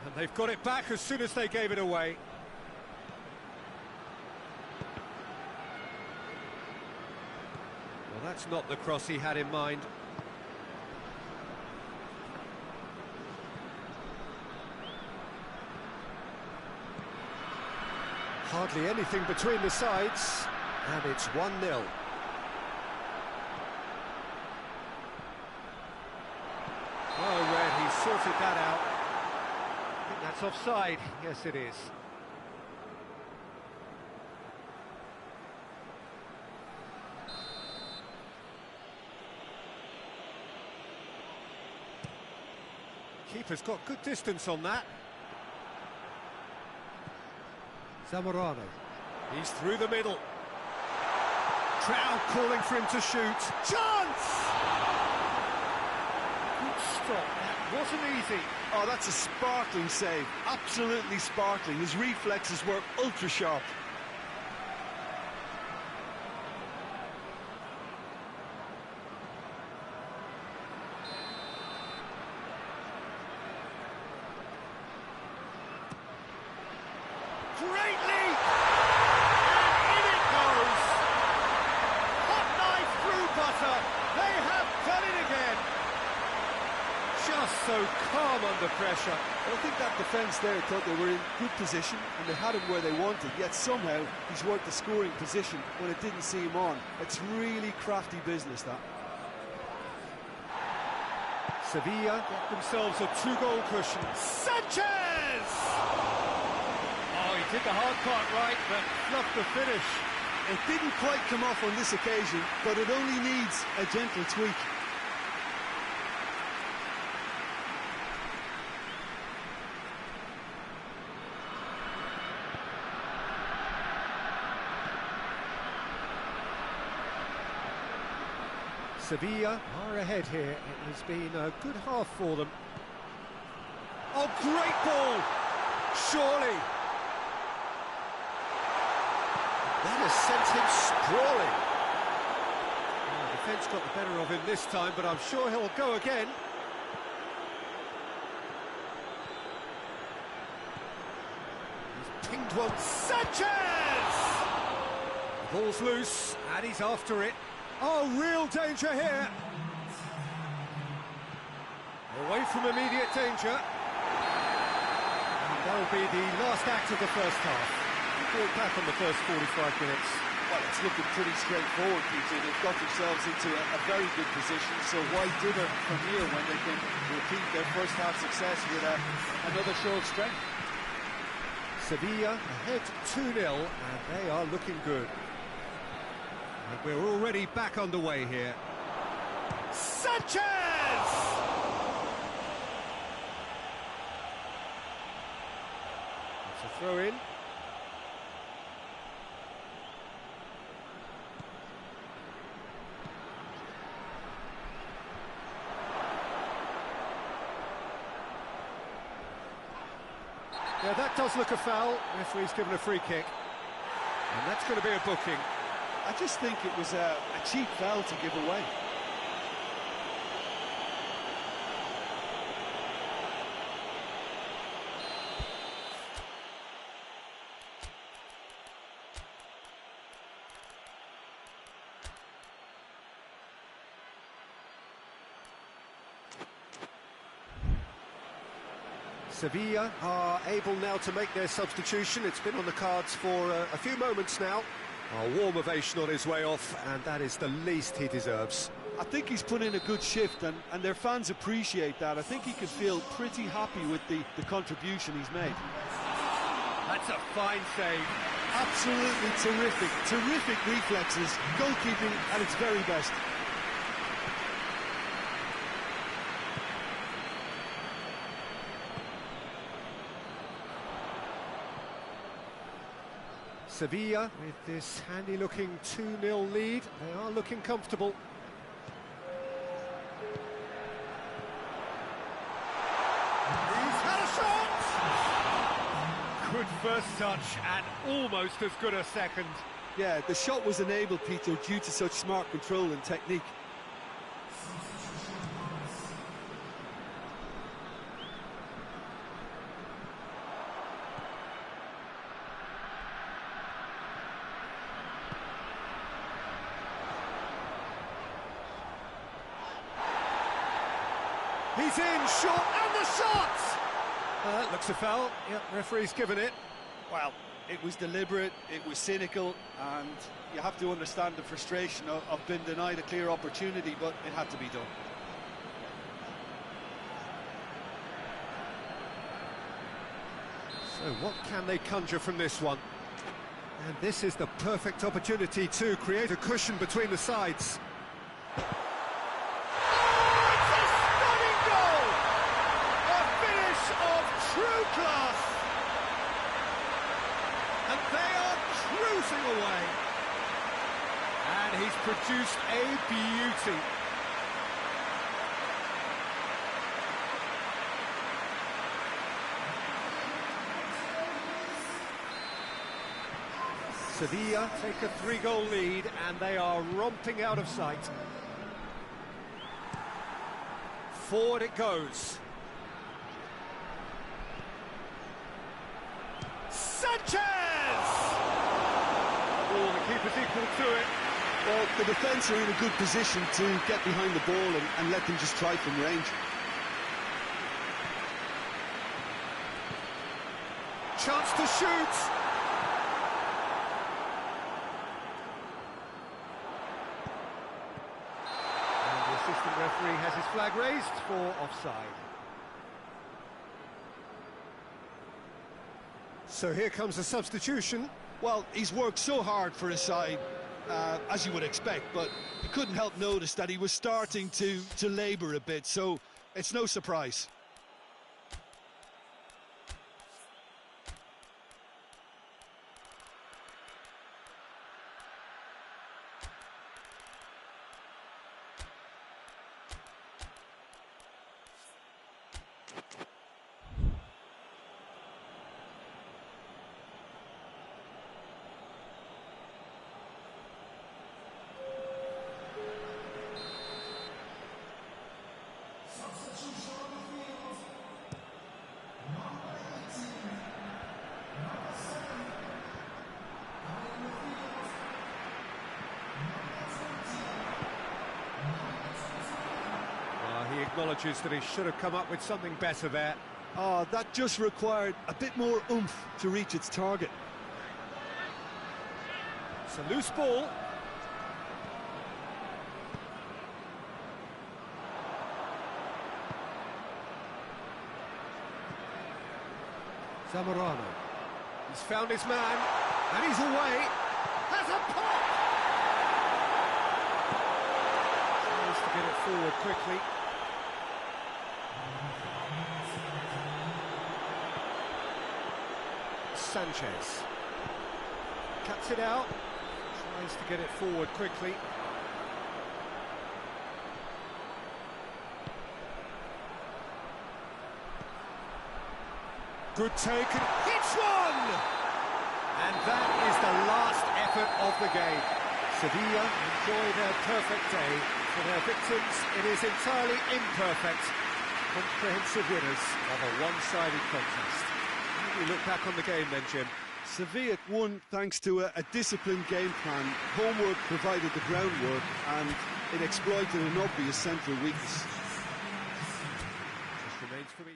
And they've got it back as soon as they gave it away. Well, that's not the cross he had in mind. Hardly anything between the sides, and it's 1-0. Oh, Red, he sorted that out. I think that's offside. Yes, it is. Keeper's got good distance on that. Zamorano. He's through the middle. Crowd calling for him to shoot. Chance! Stop. That wasn't easy. Oh, that's a sparkling save. Absolutely sparkling. His reflexes were ultra sharp. Great leap! And in it goes! Hot knife through butter. They have done it again. Just so calm under pressure. I think that defence there thought they were in good position and they had him where they wanted, yet somehow he's worked the scoring position when it didn't see him on. It's really crafty business, that. Sevilla get themselves a 2-goal cushion. Sanchez! Oh, he did the hard part right, but fluffed the finish. It didn't quite come off on this occasion, but it only needs a gentle tweak. Sevilla are ahead here. It has been a good half for them. Oh, great ball! Surely! That has sent him sprawling. Oh, the defence got the better of him this time, but I'm sure he'll go again. He's pinged one. Sanchez! The ball's loose, and he's after it. Oh, real danger here. Away from immediate danger. And that'll be the last act of the first half. We'll back on the first 45 minutes. Well, it's looking pretty straightforward, Peter. They've got themselves into a very good position, so why dither from here when they can repeat their first half success with another show of strength? Sevilla ahead 2-0, and they are looking good. And we're already back underway here. Sanchez! It's a throw in. Yeah, that does look a foul. Referee's given a free kick. And that's going to be a booking. I just think it was a cheap foul to give away. Sevilla are able now to make their substitution. It's been on the cards for a few moments now. A warm ovation on his way off, and that is the least he deserves. I think he's put in a good shift, and their fans appreciate that. I think he can feel pretty happy with the contribution he's made. That's a fine save. Absolutely terrific. Terrific reflexes. Goalkeeping at its very best. Sevilla, with this handy-looking 2-0 lead, they are looking comfortable. He's had a shot! Good first touch, and almost as good a second. Yeah, the shot was enabled, Peter, due to such smart control and technique. He's in, short, and the shot! That looks a foul. Yep, referee's given it. Well, it was deliberate, it was cynical, and you have to understand the frustration of being denied a clear opportunity, but it had to be done. So what can they conjure from this one? And this is the perfect opportunity to create a cushion between the sides. True class, and they are cruising away, and he's produced a beauty. Sevilla take a 3-goal lead, and they are romping out of sight. Forward it goes. Sanchez! Oh, the keeper's equal to it. Well, the defence are in a good position to get behind the ball and let them just try from range. Chance to shoot! And the assistant referee has his flag raised for offside. So here comes a substitution. Well, he's worked so hard for his side, as you would expect, but you couldn't help notice that he was starting to labour a bit, so it's no surprise. He acknowledges that he should have come up with something better there. Oh, that just required a bit more oomph to reach its target. It's a loose ball. Zamorano. He's found his man, and he's away. Has a pop! Tries to get it forward quickly. Sanchez. Cuts it out. Tries to get it forward quickly. Good take, and hits one! And that is the last effort of the game. Sevilla enjoy their perfect day. For their victims, it is entirely imperfect. Comprehensive winners of a one-sided contest. How do you look back on the game then, Jim? Sevilla won thanks to a disciplined game plan. Homework provided the groundwork, and it exploited an obvious central weakness. Just remains for me.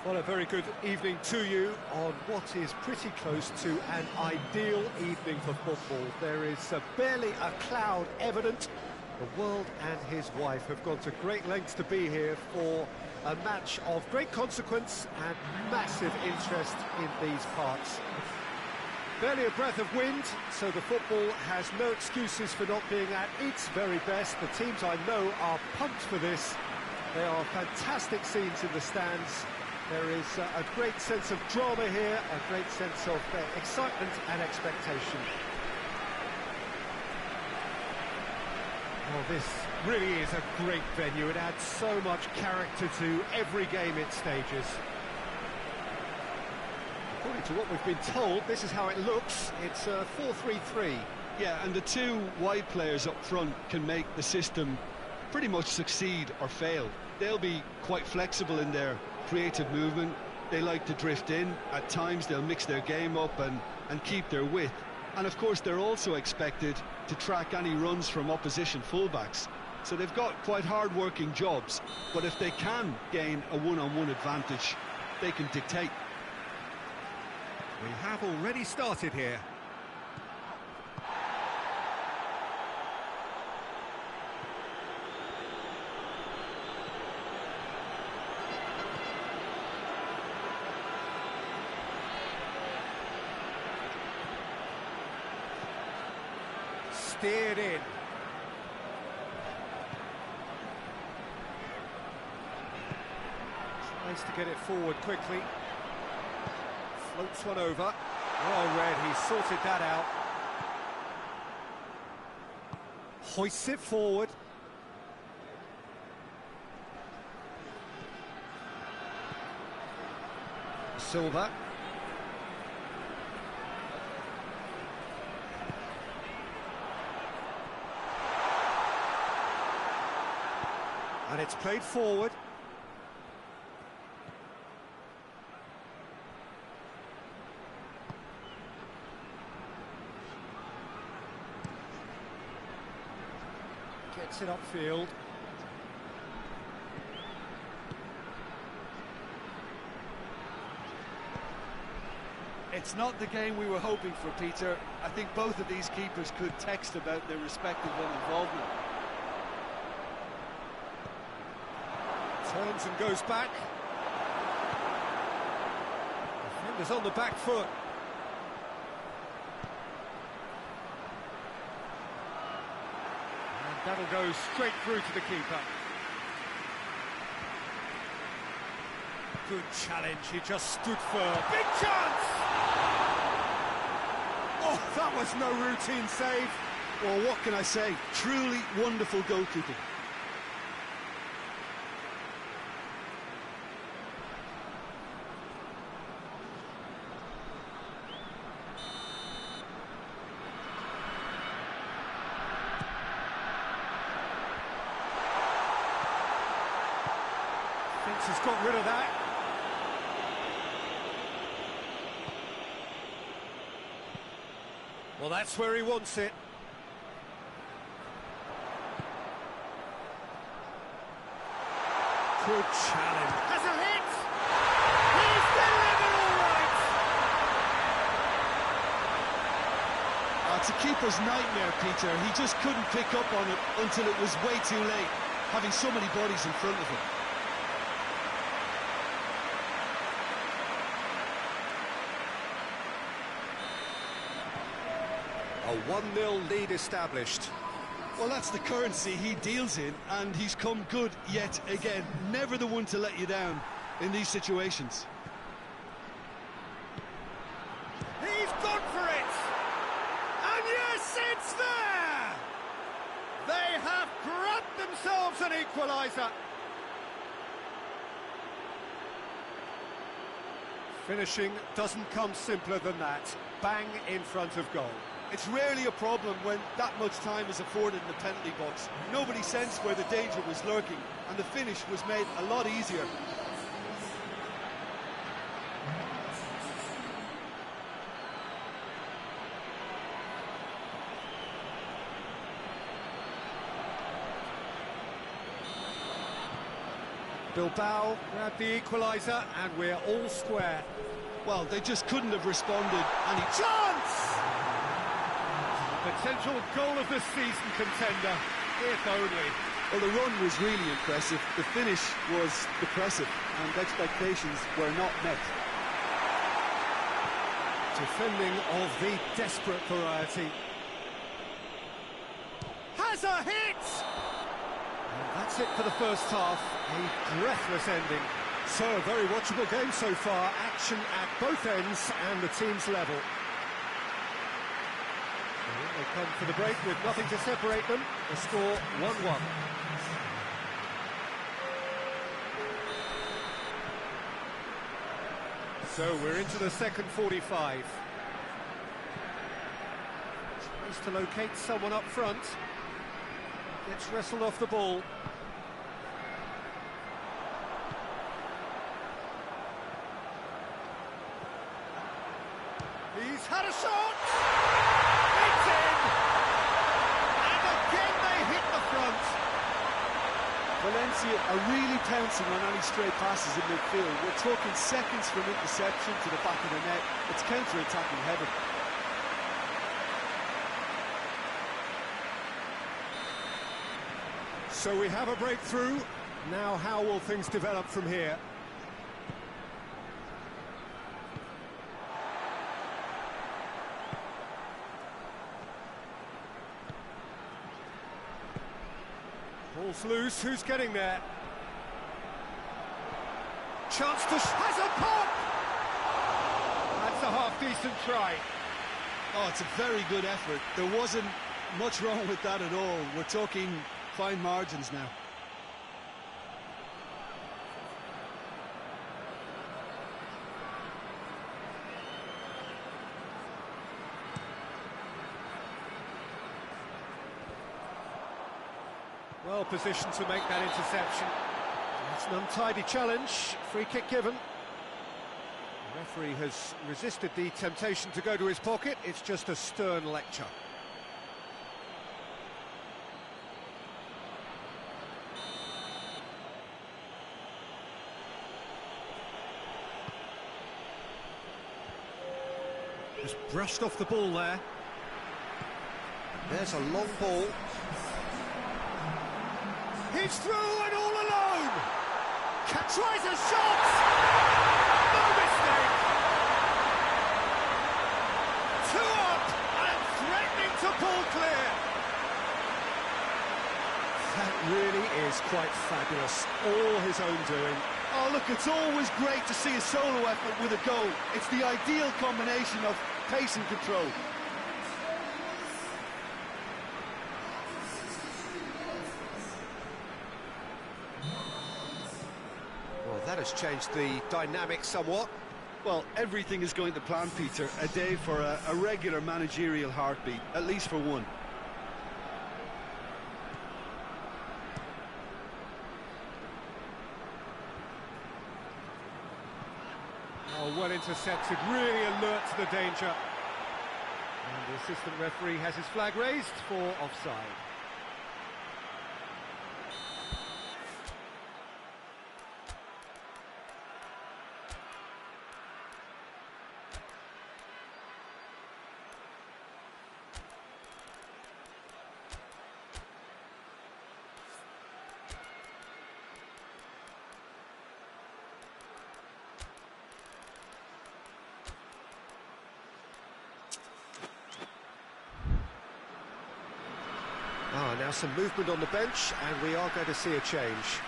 Well, a very good evening to you on what is pretty close to an ideal evening for football. There is barely a cloud evident. The world and his wife have gone to great lengths to be here for a match of great consequence and massive interest in these parts. Barely a breath of wind, so the football has no excuses for not being at its very best. The teams I know are pumped for this. There are fantastic scenes in the stands. There is a great sense of drama here, a great sense of excitement and expectation. Well, this really is a great venue. It adds so much character to every game it stages. According to what we've been told, this is how it looks. It's 4-3-3. Yeah, and the two wide players up front can make the system pretty much succeed or fail. They'll be quite flexible in their creative movement. They like to drift in. At times they'll mix their game up and keep their width. And of course they're also expected to track any runs from opposition fullbacks. So they've got quite hard-working jobs, but if they can gain a one-on-one advantage, they can dictate. We have already started here. Steered in. Tries to get it forward quickly. Floats one over. Well read, he sorted that out. Hoists it forward. Silva. And it's played forward. Gets it upfield. It's not the game we were hoping for, Peter. I think both of these keepers could text about their respective involvement. Turns and goes back. Defender's on the back foot. And that'll go straight through to the keeper. Good challenge, he just stood firm. Big chance! Oh, that was no routine save. Well, what can I say? Truly wonderful goalkeeping. Thinks he's got rid of that. Well, that's where he wants it. Good challenge. Has a hit! He's delivered all right! It's a keeper's nightmare, Peter. He just couldn't pick up on it until it was way too late, having so many bodies in front of him. A 1-0 lead established. Well, that's the currency he deals in, and he's come good yet again. Never the one to let you down in these situations. He's gone for it! And yes, it's there! They have grabbed themselves an equaliser. Finishing doesn't come simpler than that. Bang in front of goal. It's rarely a problem when that much time is afforded in the penalty box. Nobody sensed where the danger was lurking, and the finish was made a lot easier. Bilbao grabbed the equaliser, and we're all square. Well, they just couldn't have responded any Chance! Potential goal of the season contender, if only. Well, the run was really impressive. The finish was depressive, and expectations were not met. Defending of the desperate variety. Has a hit! And that's it for the first half. A breathless ending. So, a very watchable game so far. Action at both ends and the team's level. They come for the break with nothing to separate them. The score 1-1. So we're into the second 45. Tries to locate someone up front. Gets wrestled off the ball. He's had a shot! It's in! And again they hit the front. Valencia are really pouncing on any stray passes in midfield. We're talking seconds from interception to the back of the net. It's counter-attacking heaven. So we have a breakthrough. Now how will things develop from here? Ball's loose, who's getting there? Chance to... has a pop! That's a half-decent try. Oh, it's a very good effort. There wasn't much wrong with that at all. We're talking fine margins now. Well positioned to make that interception. It's an untidy challenge, free kick given. The referee has resisted the temptation to go to his pocket. It's just a stern lecture. Just brushed off the ball there. There's a long ball. He's through and all alone! Tries a shot! No mistake! 2 up and threatening to pull clear! That really is quite fabulous. All his own doing. Oh, look, it's always great to see a solo effort with a goal. It's the ideal combination of pace and control. Well, that has changed the dynamic somewhat. Well, everything is going to plan, Peter. A day for a regular managerial heartbeat, at least for one. Oh, well intercepted, really alert to the danger. And the assistant referee has his flag raised for offside. Now some movement on the bench, and we are going to see a change.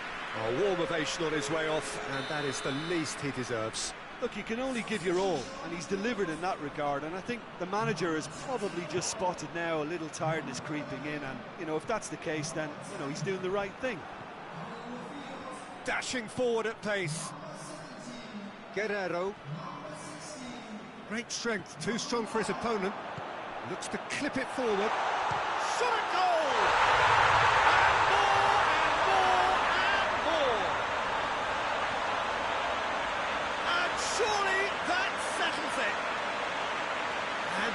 A warm ovation on his way off, and that is the least he deserves. Look, you can only give your all, and he's delivered in that regard, and I think the manager has probably just spotted now a little tiredness creeping in, and, you know, if that's the case, then, you know, he's doing the right thing. Dashing forward at pace. Guerrero. Great strength, too strong for his opponent. Looks to clip it forward. Shot at goal!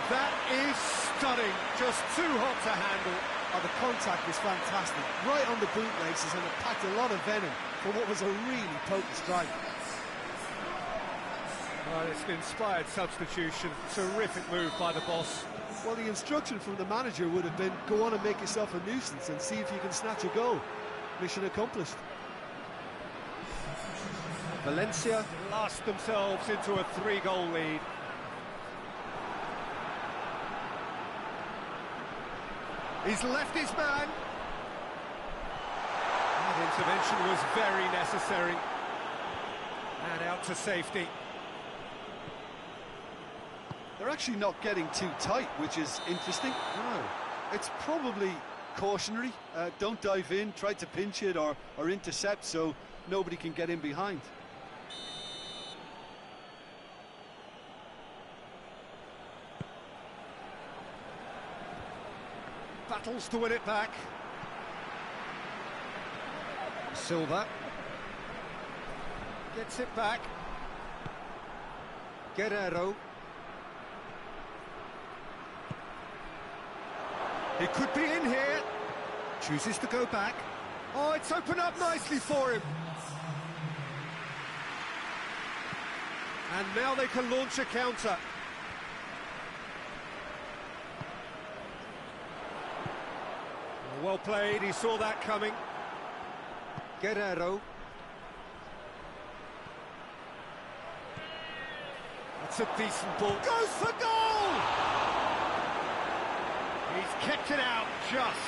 That is stunning, just too hot to handle. Oh, the contact was fantastic, right on the bootlaces, and it packed a lot of venom for what was a really potent strike. Well, it's an inspired substitution, terrific move by the boss. Well, the instruction from the manager would have been, go on and make yourself a nuisance and see if you can snatch a goal. Mission accomplished. Valencia lost themselves into a 3-goal lead. He's left his man. That intervention was very necessary. And out to safety. They're actually not getting too tight, which is interesting. No. It's probably cautionary. Don't dive in, try to pinch it or intercept so nobody can get in behind. Battles to win it back. Silva gets it back. Guerrero. He could be in here. Chooses to go back. Oh, it's opened up nicely for him. And now they can launch a counter. Well played, he saw that coming. Guerrero. That's a decent ball. Goes for goal! He's kicked it out just.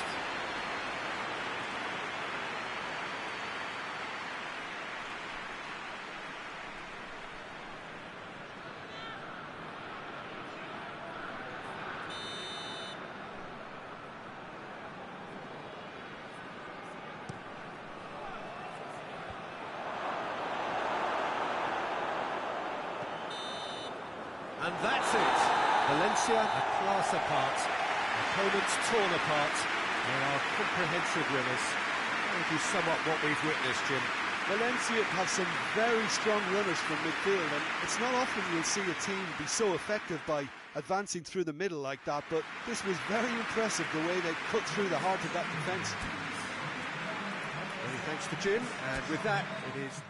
And that's it. Valencia, a class apart. Opponents torn apart. They are comprehensive winners. How would you sum up what we've witnessed, Jim? Valencia have some very strong runners from midfield, and it's not often you'll see a team be so effective by advancing through the middle like that, but this was very impressive, the way they cut through the heart of that defence. Many thanks to Jim, and with that, it is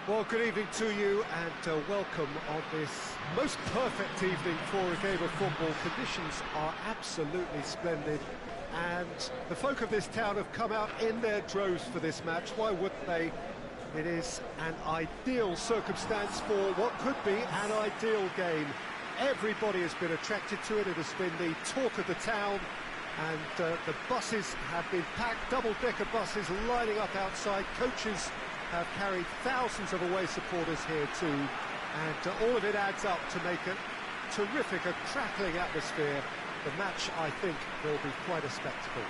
Well, good evening to you and welcome on this most perfect evening for a game of football. Conditions are absolutely splendid and the folk of this town have come out in their droves for this match. Why wouldn't they? It is an ideal circumstance for what could be an ideal game. Everybody has been attracted to it. It has been the talk of the town, and the buses have been packed, double-decker buses lining up outside. Coaches have carried thousands of away supporters here too, and all of it adds up to make a terrific, a crackling atmosphere. The match, I think, will be quite a spectacle.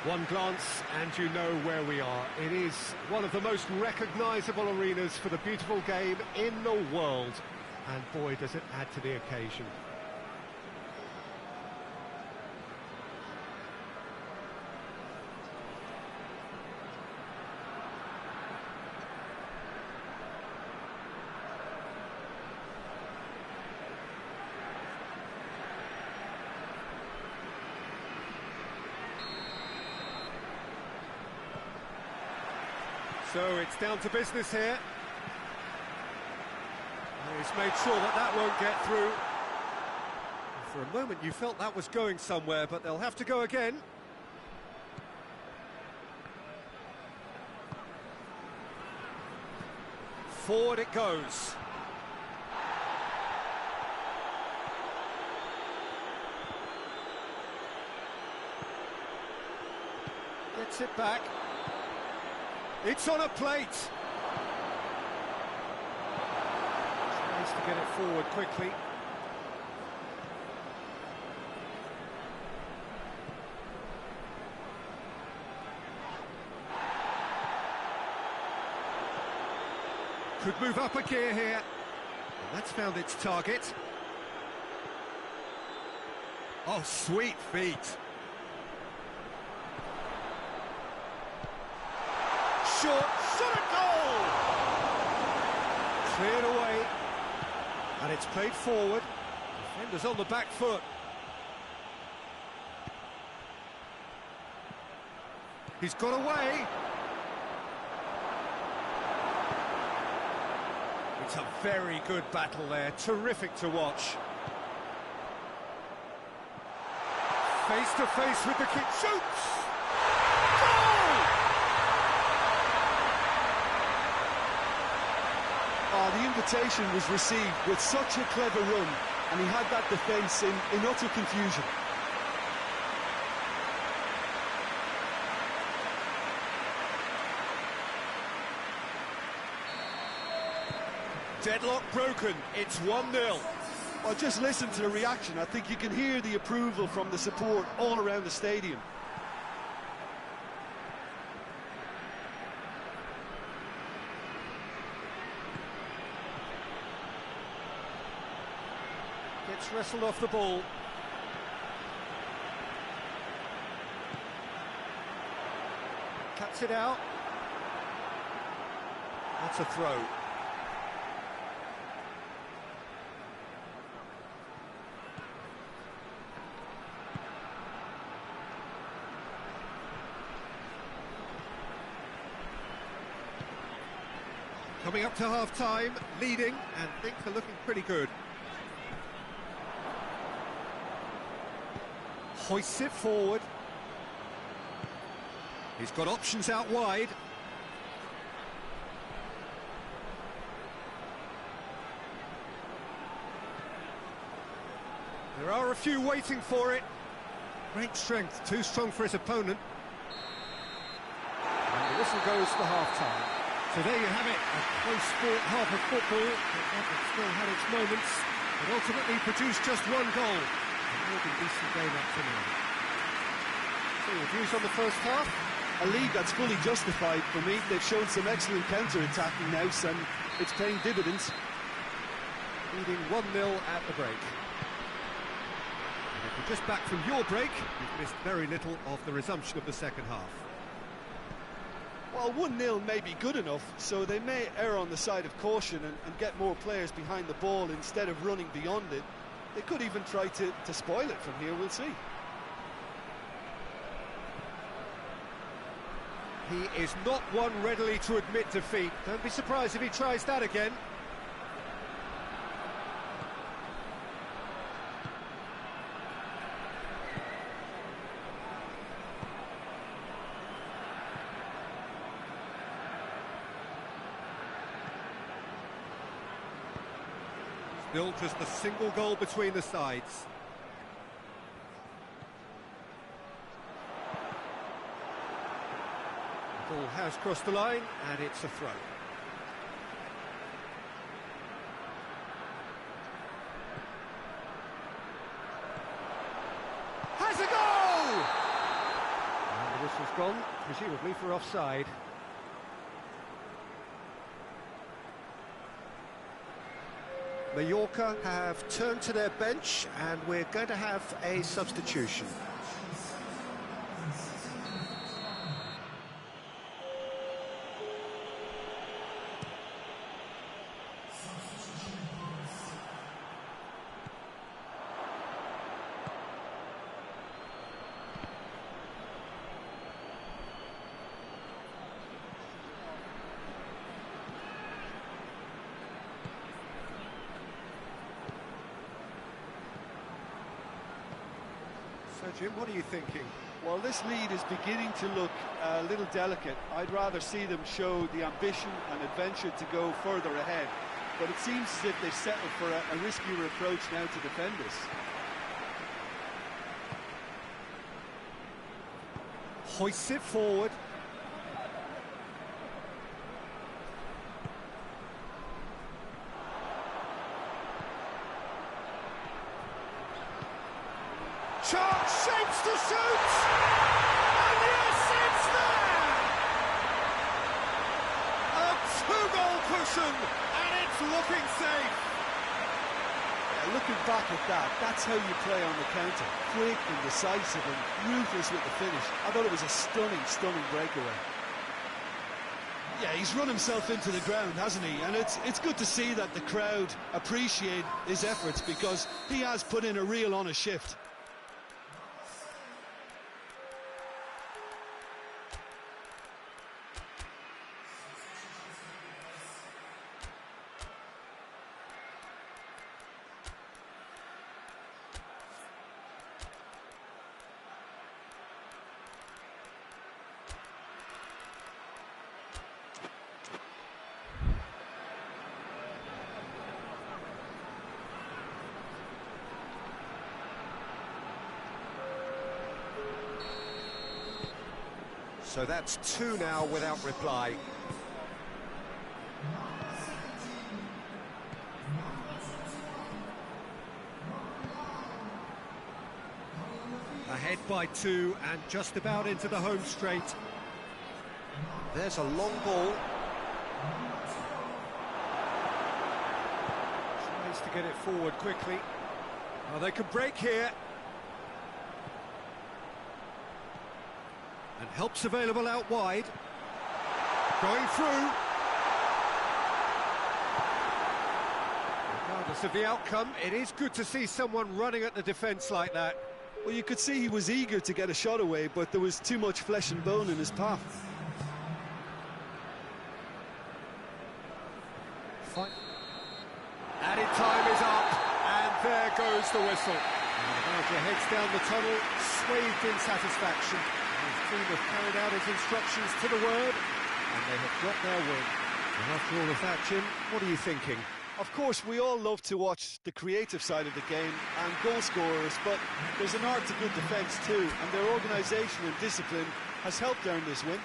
One glance and you know where we are. It is one of the most recognisable arenas for the beautiful game in the world, and boy does it add to the occasion. So it's down to business here. He's made sure that that won't get through. For a moment you felt that was going somewhere, but they'll have to go again. Forward it goes. Gets it back. It's on a plate. Tries to get it forward quickly. Could move up a gear here. And that's found its target. Oh, sweet feet. Shot at goal! Cleared away, and it's played forward. Defender's on the back foot. He's got away. It's a very good battle there, terrific to watch. Face to face with the kick, shoots! The invitation was received with such a clever run, and he had that defence in utter confusion. Deadlock broken, it's 1-0. Well, just listen to the reaction. I think you can hear the approval from the support all around the stadium. Gets wrestled off the ball. Cuts it out. That's a throw. Coming up to half-time, leading, and things are looking pretty good. Hoists it forward. He's got options out wide. There are a few waiting for it. Great strength, too strong for his opponent. And the whistle goes for half-time. So there you have it, a close-fought half of football, but still had its moments, but ultimately produced just one goal. A really decent game up to now. So your views on the first half? A lead that's fully justified for me. They've shown some excellent counter-attacking now, and it's paying dividends. Leading 1-0 at the break. And if you're just back from your break, you've missed very little of the resumption of the second half. Well, 1-0 may be good enough, so they may err on the side of caution and get more players behind the ball instead of running beyond it. They could even try to spoil it from here, we'll see. He is not one readily to admit defeat. Don't be surprised if he tries that again. Built as the single goal between the sides. The ball has crossed the line, and it's a throw. Has a goal! And the whistle's gone, presumably for offside. Mallorca have turned to their bench, and we're going to have a substitution. So, Jim, what are you thinking? Well, this lead is beginning to look a little delicate. I'd rather see them show the ambition and adventure to go further ahead. But it seems as if they've settled for a riskier approach now to defend this. Hoists it forward. Chance, shapes to shoot! And yes, it's there! A two-goal cushion, and it's looking safe. Yeah, looking back at that, that's how you play on the counter. Quick and decisive and ruthless with the finish. I thought it was a stunning breakaway. Yeah, he's run himself into the ground, hasn't he? And it's good to see that the crowd appreciate his efforts, because he has put in a real honest shift. So that's two now without reply. Ahead by two and just about into the home straight. There's a long ball. Tries to get it forward quickly. Oh, they could break here. And help's available out wide. Going through. Regardless of the outcome, it is good to see someone running at the defence like that. Well, you could see he was eager to get a shot away, but there was too much flesh and bone in his path. Fine. Added time is up, and there goes the whistle. And the manager heads down the tunnel, swathed in satisfaction. His team have carried out his instructions to the word, and they have got their win. And after all of that, Jim, what are you thinking? Of course, we all love to watch the creative side of the game and goal scorers, but there's an art to good defence too, and their organisation and discipline has helped earn this win.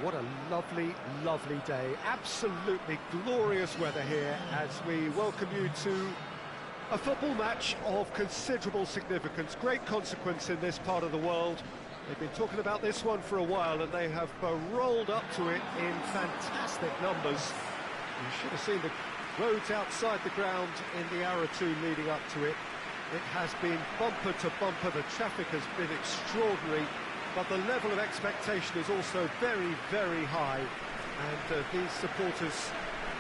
What a lovely, lovely day. Absolutely glorious weather here as we welcome you to a football match of considerable significance, great consequence in this part of the world. They've been talking about this one for a while and they have rolled up to it in fantastic numbers. You should have seen the roads outside the ground in the hour or two leading up to it. It has been bumper to bumper, the traffic has been extraordinary, but the level of expectation is also very, very high. And these supporters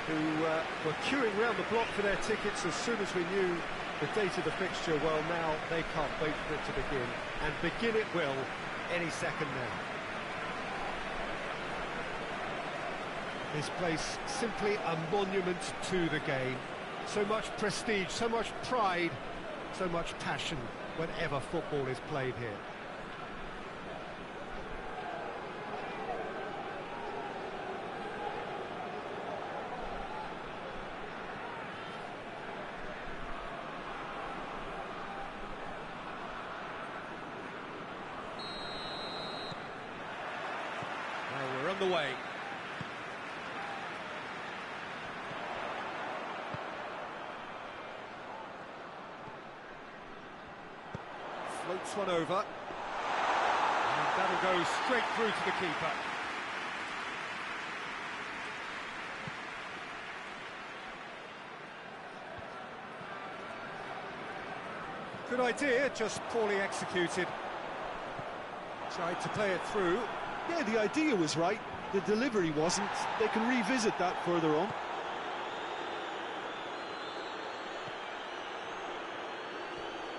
who were queuing round the block for their tickets as soon as we knew the date of the fixture, well, now they can't wait for it to begin. And begin it will any second now. This place simply a monument to the game. So much prestige, so much pride, so much passion whenever football is played here. Well, we're on the way. Floats one over, and that'll go straight through to the keeper. Good idea, just poorly executed. Tried to play it through. Yeah, the idea was right, the delivery wasn't. They can revisit that further on.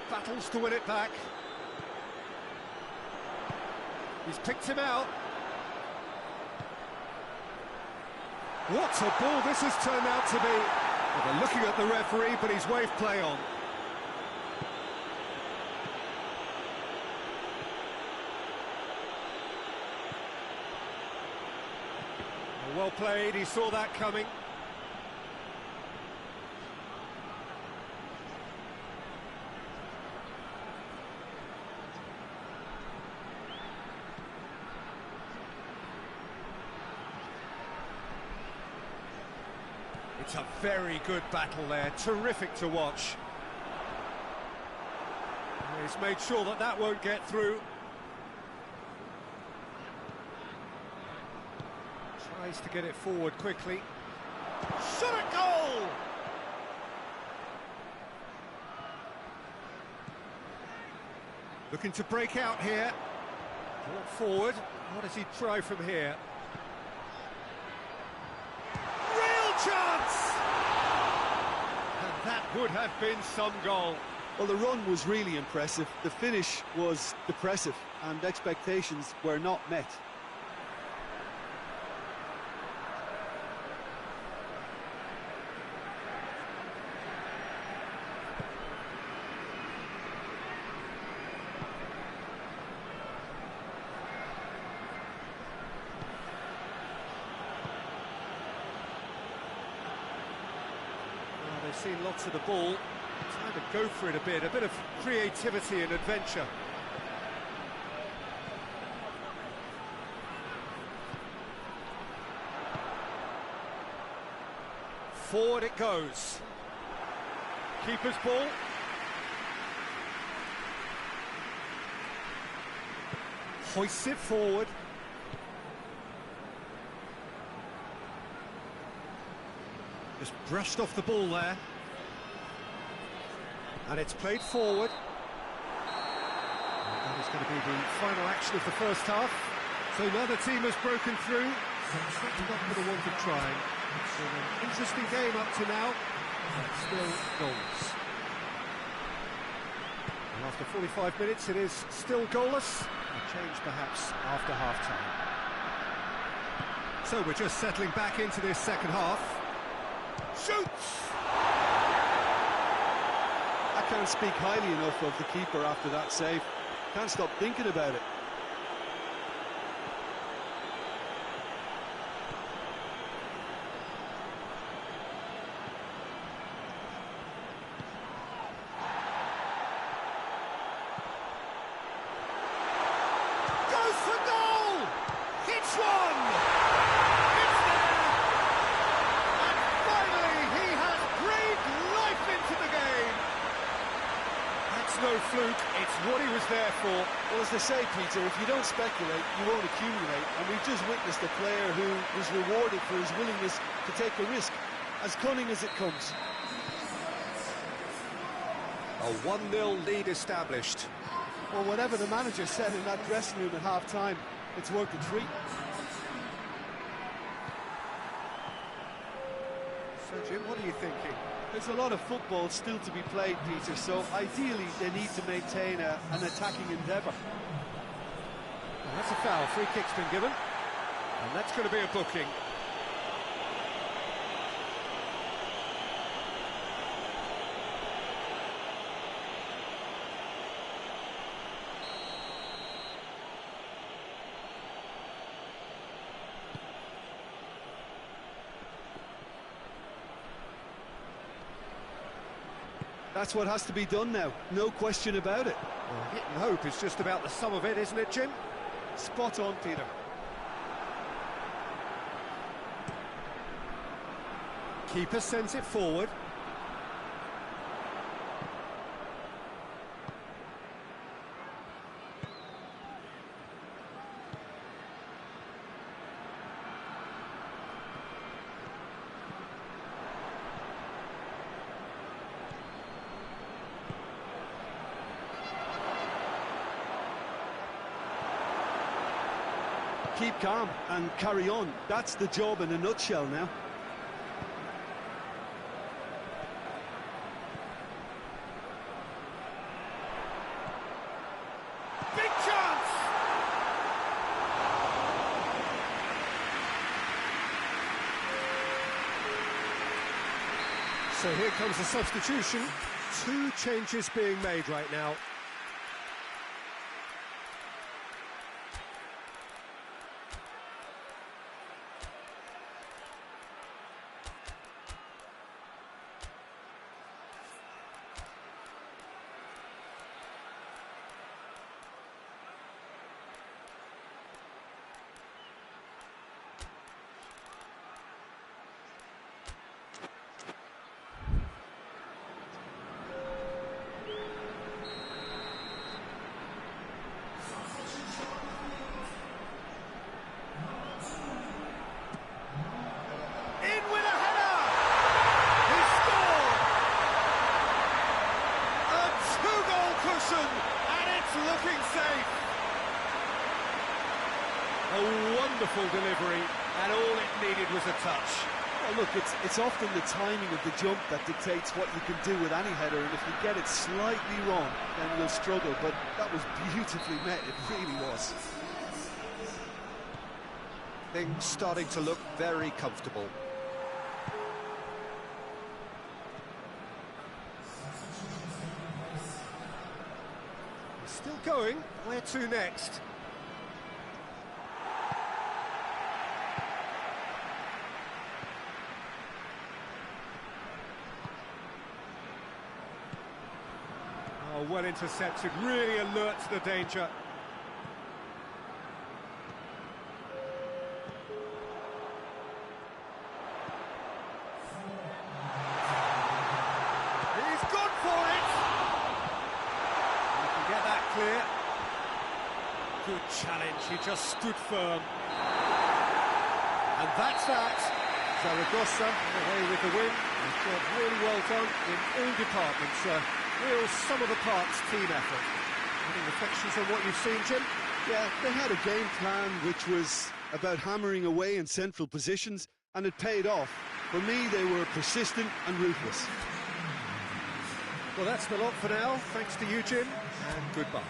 Battles to win it back. He's picked him out. What a ball this has turned out to be. Well, they're looking at the referee, but he's waved play on. Well played, he saw that coming. It's a very good battle there, terrific to watch. He's made sure that that won't get through. Tries to get it forward quickly. Shot at goal! Looking to break out here. Brought forward. What does he try from here? Chance! And that would have been some goal. Well, the run was really impressive. The finish was depressive, and expectations were not met. Seen lots of the ball, trying to go for it a bit of creativity and adventure. Forward it goes. Keeper's ball. Hoists it forward. Just brushed off the ball there. And it's played forward. And that is going to be the final action of the first half. So another team has broken through. That's not for the want of trying. It's been an interesting game up to now, but still goals. And after 45 minutes, it is still goalless. A change perhaps after half-time. So we're just settling back into this second half. Shoots! I can't speak highly enough of the keeper after that save. Can't stop thinking about it. Goes for goal! Hits one! what he was there for. Well, as they say, Peter, if you don't speculate, you won't accumulate. And we've just witnessed a player who was rewarded for his willingness to take a risk, as cunning as it comes. A 1-0 lead established. Well, whatever the manager said in that dressing room at half-time, it's worth a treat. So, Jim, what are you thinking? There's a lot of football still to be played, Peter, so ideally they need to maintain an attacking endeavour. Well, that's a foul. Free kick's been given. And that's going to be a booking. That's what has to be done now, no question about it. Well, hit and hope is just about the sum of it, isn't it, Jim? Spot on, Peter. Keeper sends it forward. Keep calm and carry on. That's the job in a nutshell now. Big chance! So here comes the substitution. 2 changes being made right now. Looking safe. A wonderful delivery, and all it needed was a touch. Well, look, it's often the timing of the jump that dictates what you can do with any header, and if you get it slightly wrong, then you'll struggle, but that was beautifully met, it really was. Things starting to look very comfortable. Still going. Where to next? Oh, well intercepted. Really alert to the danger. He's gone for it. Clear. Good challenge, he just stood firm. And that's that. Zaragoza away with the win. A job really well done in all departments. Real sum-of-the-parts team effort. Any reflections on what you've seen, Jim? Yeah, they had a game plan which was about hammering away in central positions, and it paid off. For me, they were persistent and ruthless. Well, that's the lot for now. Thanks to you, Jim, and goodbye.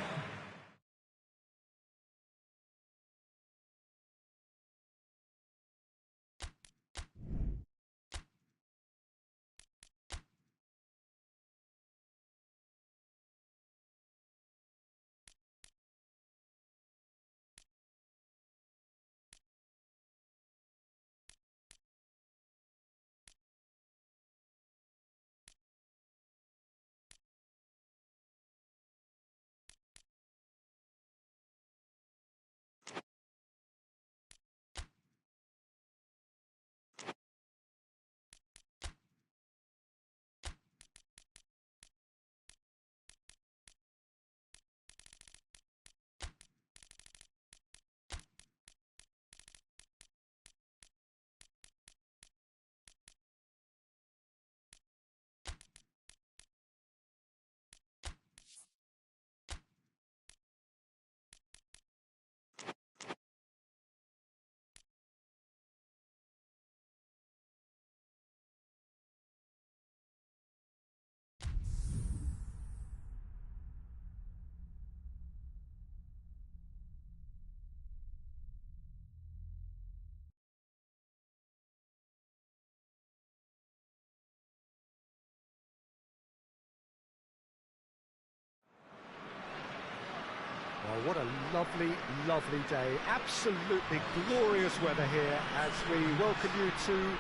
what a lovely, lovely day. Absolutely glorious weather here as we welcome you to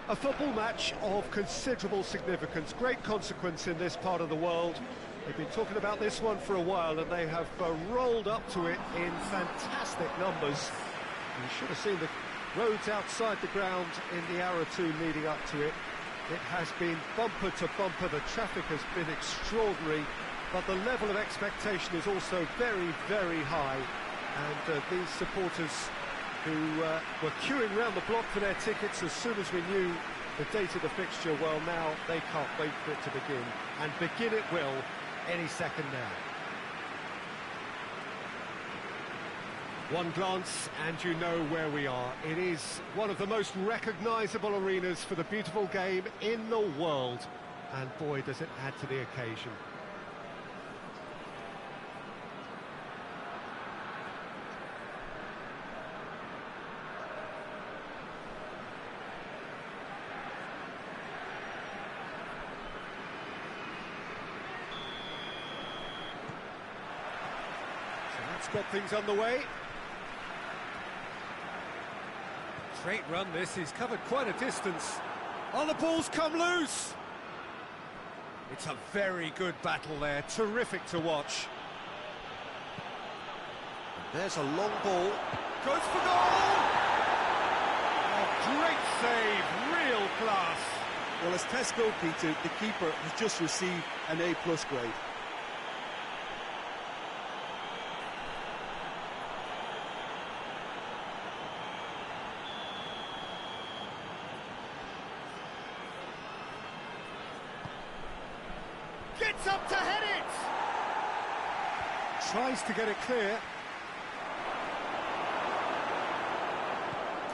a football match of considerable significance, great consequence in this part of the world. They've been talking about this one for a while and they have rolled up to it in fantastic numbers. You should have seen the roads outside the ground in the hour or two leading up to it. It has been bumper to bumper, the traffic has been extraordinary, but the level of expectation is also very, very high. And these supporters who were queuing round the block for their tickets as soon as we knew the date of the fixture, well, now they can't wait for it to begin. And begin it will any second now. One glance and you know where we are. It is one of the most recognisable arenas for the beautiful game in the world. And boy, does it add to the occasion. So that's got things underway. Straight run this, he's covered quite a distance. Oh, the ball's come loose! It's a very good battle there, terrific to watch. And there's a long ball, goes for goal! Oh, great save, real class. Well, as test goalkeeper, the keeper has just received an A+ grade. Gets up to head it! Tries to get it clear.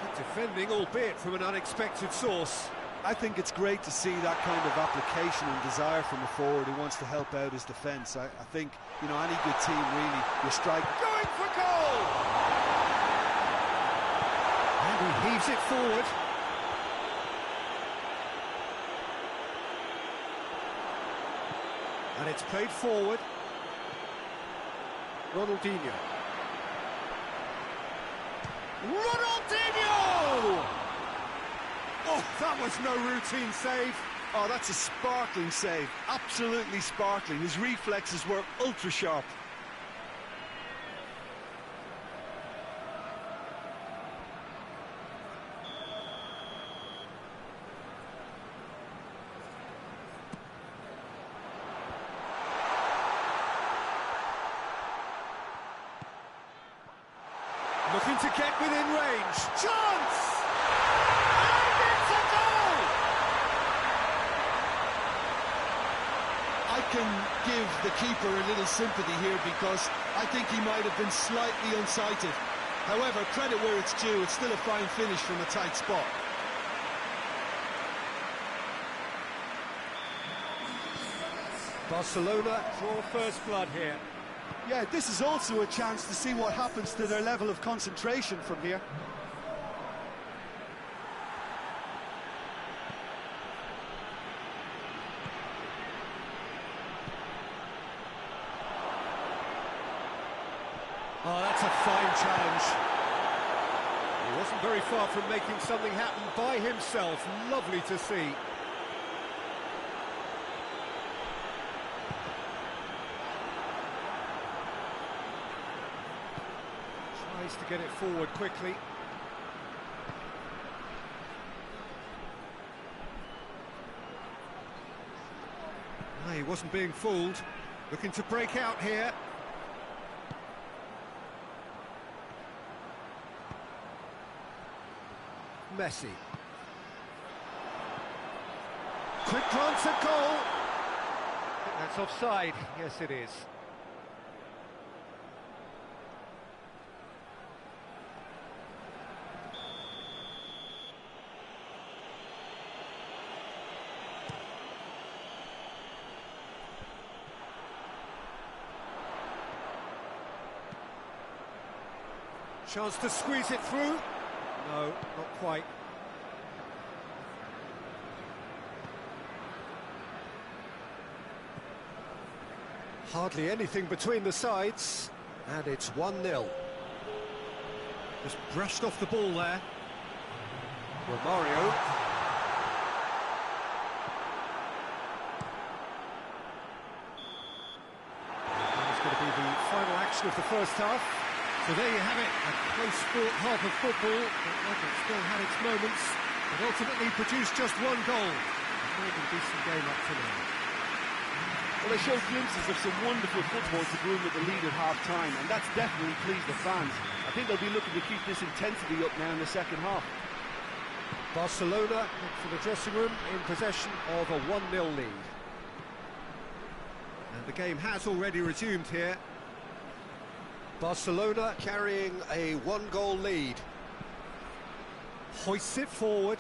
Good defending, albeit from an unexpected source. I think it's great to see that kind of application and desire from a forward who wants to help out his defence. I think, you know, any good team really, your strike... Going for goal! And he heaves it forward. And it's played forward. Ronaldinho. Ronaldinho! Oh, that was no routine save. Oh, that's a sparkling save. Absolutely sparkling. His reflexes were ultra sharp. Looking to get within range. Chance! And it's a goal! I can give the keeper a little sympathy here because I think he might have been slightly unsighted. However, credit where it's due, it's still a fine finish from a tight spot. Barcelona draw first blood here. Yeah, this is also a chance to see what happens to their level of concentration from here. Oh, that's a fine challenge. He wasn't very far from making something happen by himself. Lovely to see. Tries to get it forward quickly. No, he wasn't being fooled. Looking to break out here. Messi. Quick glance at goal. I think that's offside. Yes, it is. Chance to squeeze it through. No, not quite. Hardly anything between the sides. And it's 1-0. Just brushed off the ball there. Romario. That's going to be the final action of the first half. So there you have it, a close-fought half of football. It still had its moments, but ultimately produced just one goal. A more than decent game up to now. Well, they showed glimpses of some wonderful football to go in with the lead at half-time, and that's definitely pleased the fans. I think they'll be looking to keep this intensity up now in the second half. Barcelona head for the dressing room in possession of a 1-0 lead. And the game has already resumed here. Barcelona carrying a 1-goal lead. Hoists it forward.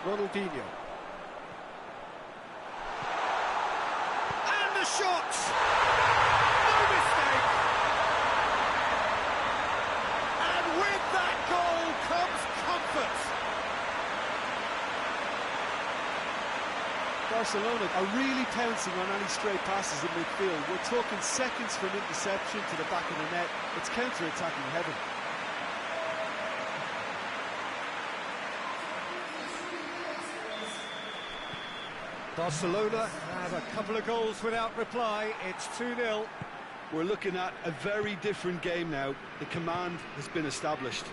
Ronaldinho. And the shot! No mistake! And with that goal comes comfort. Barcelona are really pouncing on any stray passes in midfield. We're talking seconds from interception to the back of the net. It's counter-attacking heaven. Barcelona have a couple of goals without reply. It's 2-0. We're looking at a very different game now. The command has been established.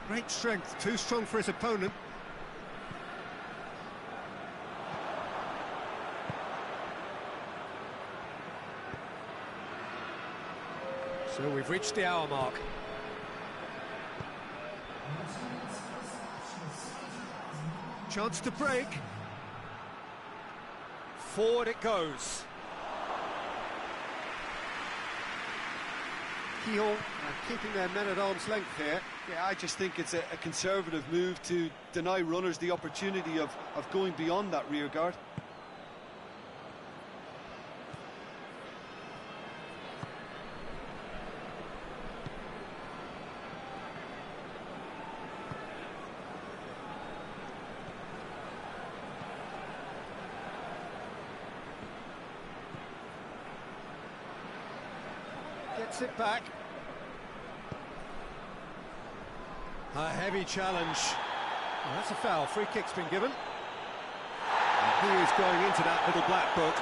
Great strength, too strong for his opponent. So we've reached the hour mark. Chance to break. Forward it goes. GIJÓN keeping their men at arm's length here. Yeah, I just think it's a conservative move to deny runners the opportunity of going beyond that rear guard. Gets it back. A heavy challenge. Well, that's a foul. Free kick's been given. And he is going into that little black book.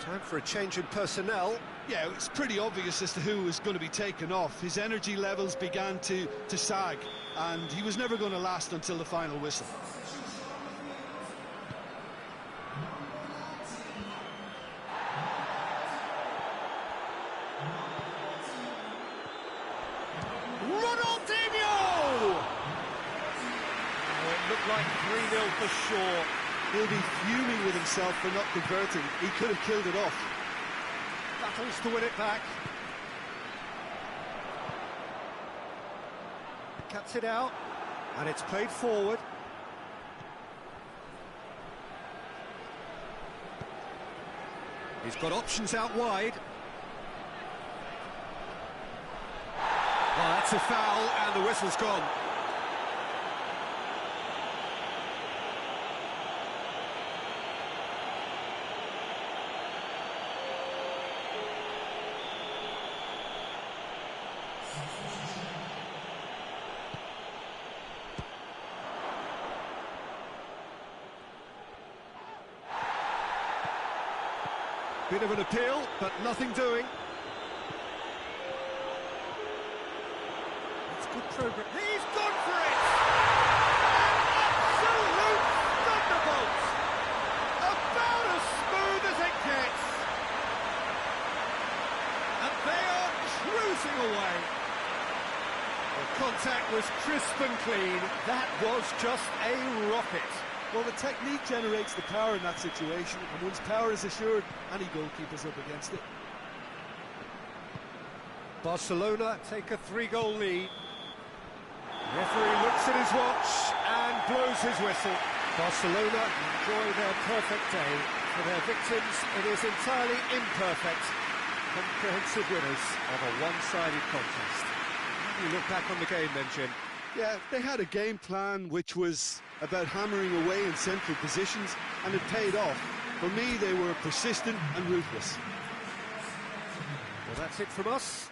Time for a change in personnel. Yeah, it's pretty obvious as to who was going to be taken off. His energy levels began to sag, and he was never going to last until the final whistle. Ronaldinho! Oh, it looked like 3-0 for sure. He'll be fuming with himself for not converting. He could have killed it off. Battles to win it back. Cuts it out, and it's played forward. He's got options out wide. Well, that's a foul, and the whistle's gone. Bit of an appeal, but nothing doing. It's good progress. He's gone for it! An absolute thunderbolt! About as smooth as it gets. And they are cruising away. was crisp and clean. That was just a rocket. Well, the technique generates the power in that situation, and once power is assured, any goalkeeper's up against it. Barcelona take a 3-goal lead. Referee looks at his watch and blows his whistle. Barcelona enjoy their perfect day. For their victims, it is entirely imperfect. Comprehensive winners of a one-sided contest. How do you look back on the game then, Jim? Yeah, they had a game plan which was about hammering away in central positions, and it paid off. For me, they were persistent and ruthless. Well, that's it from us.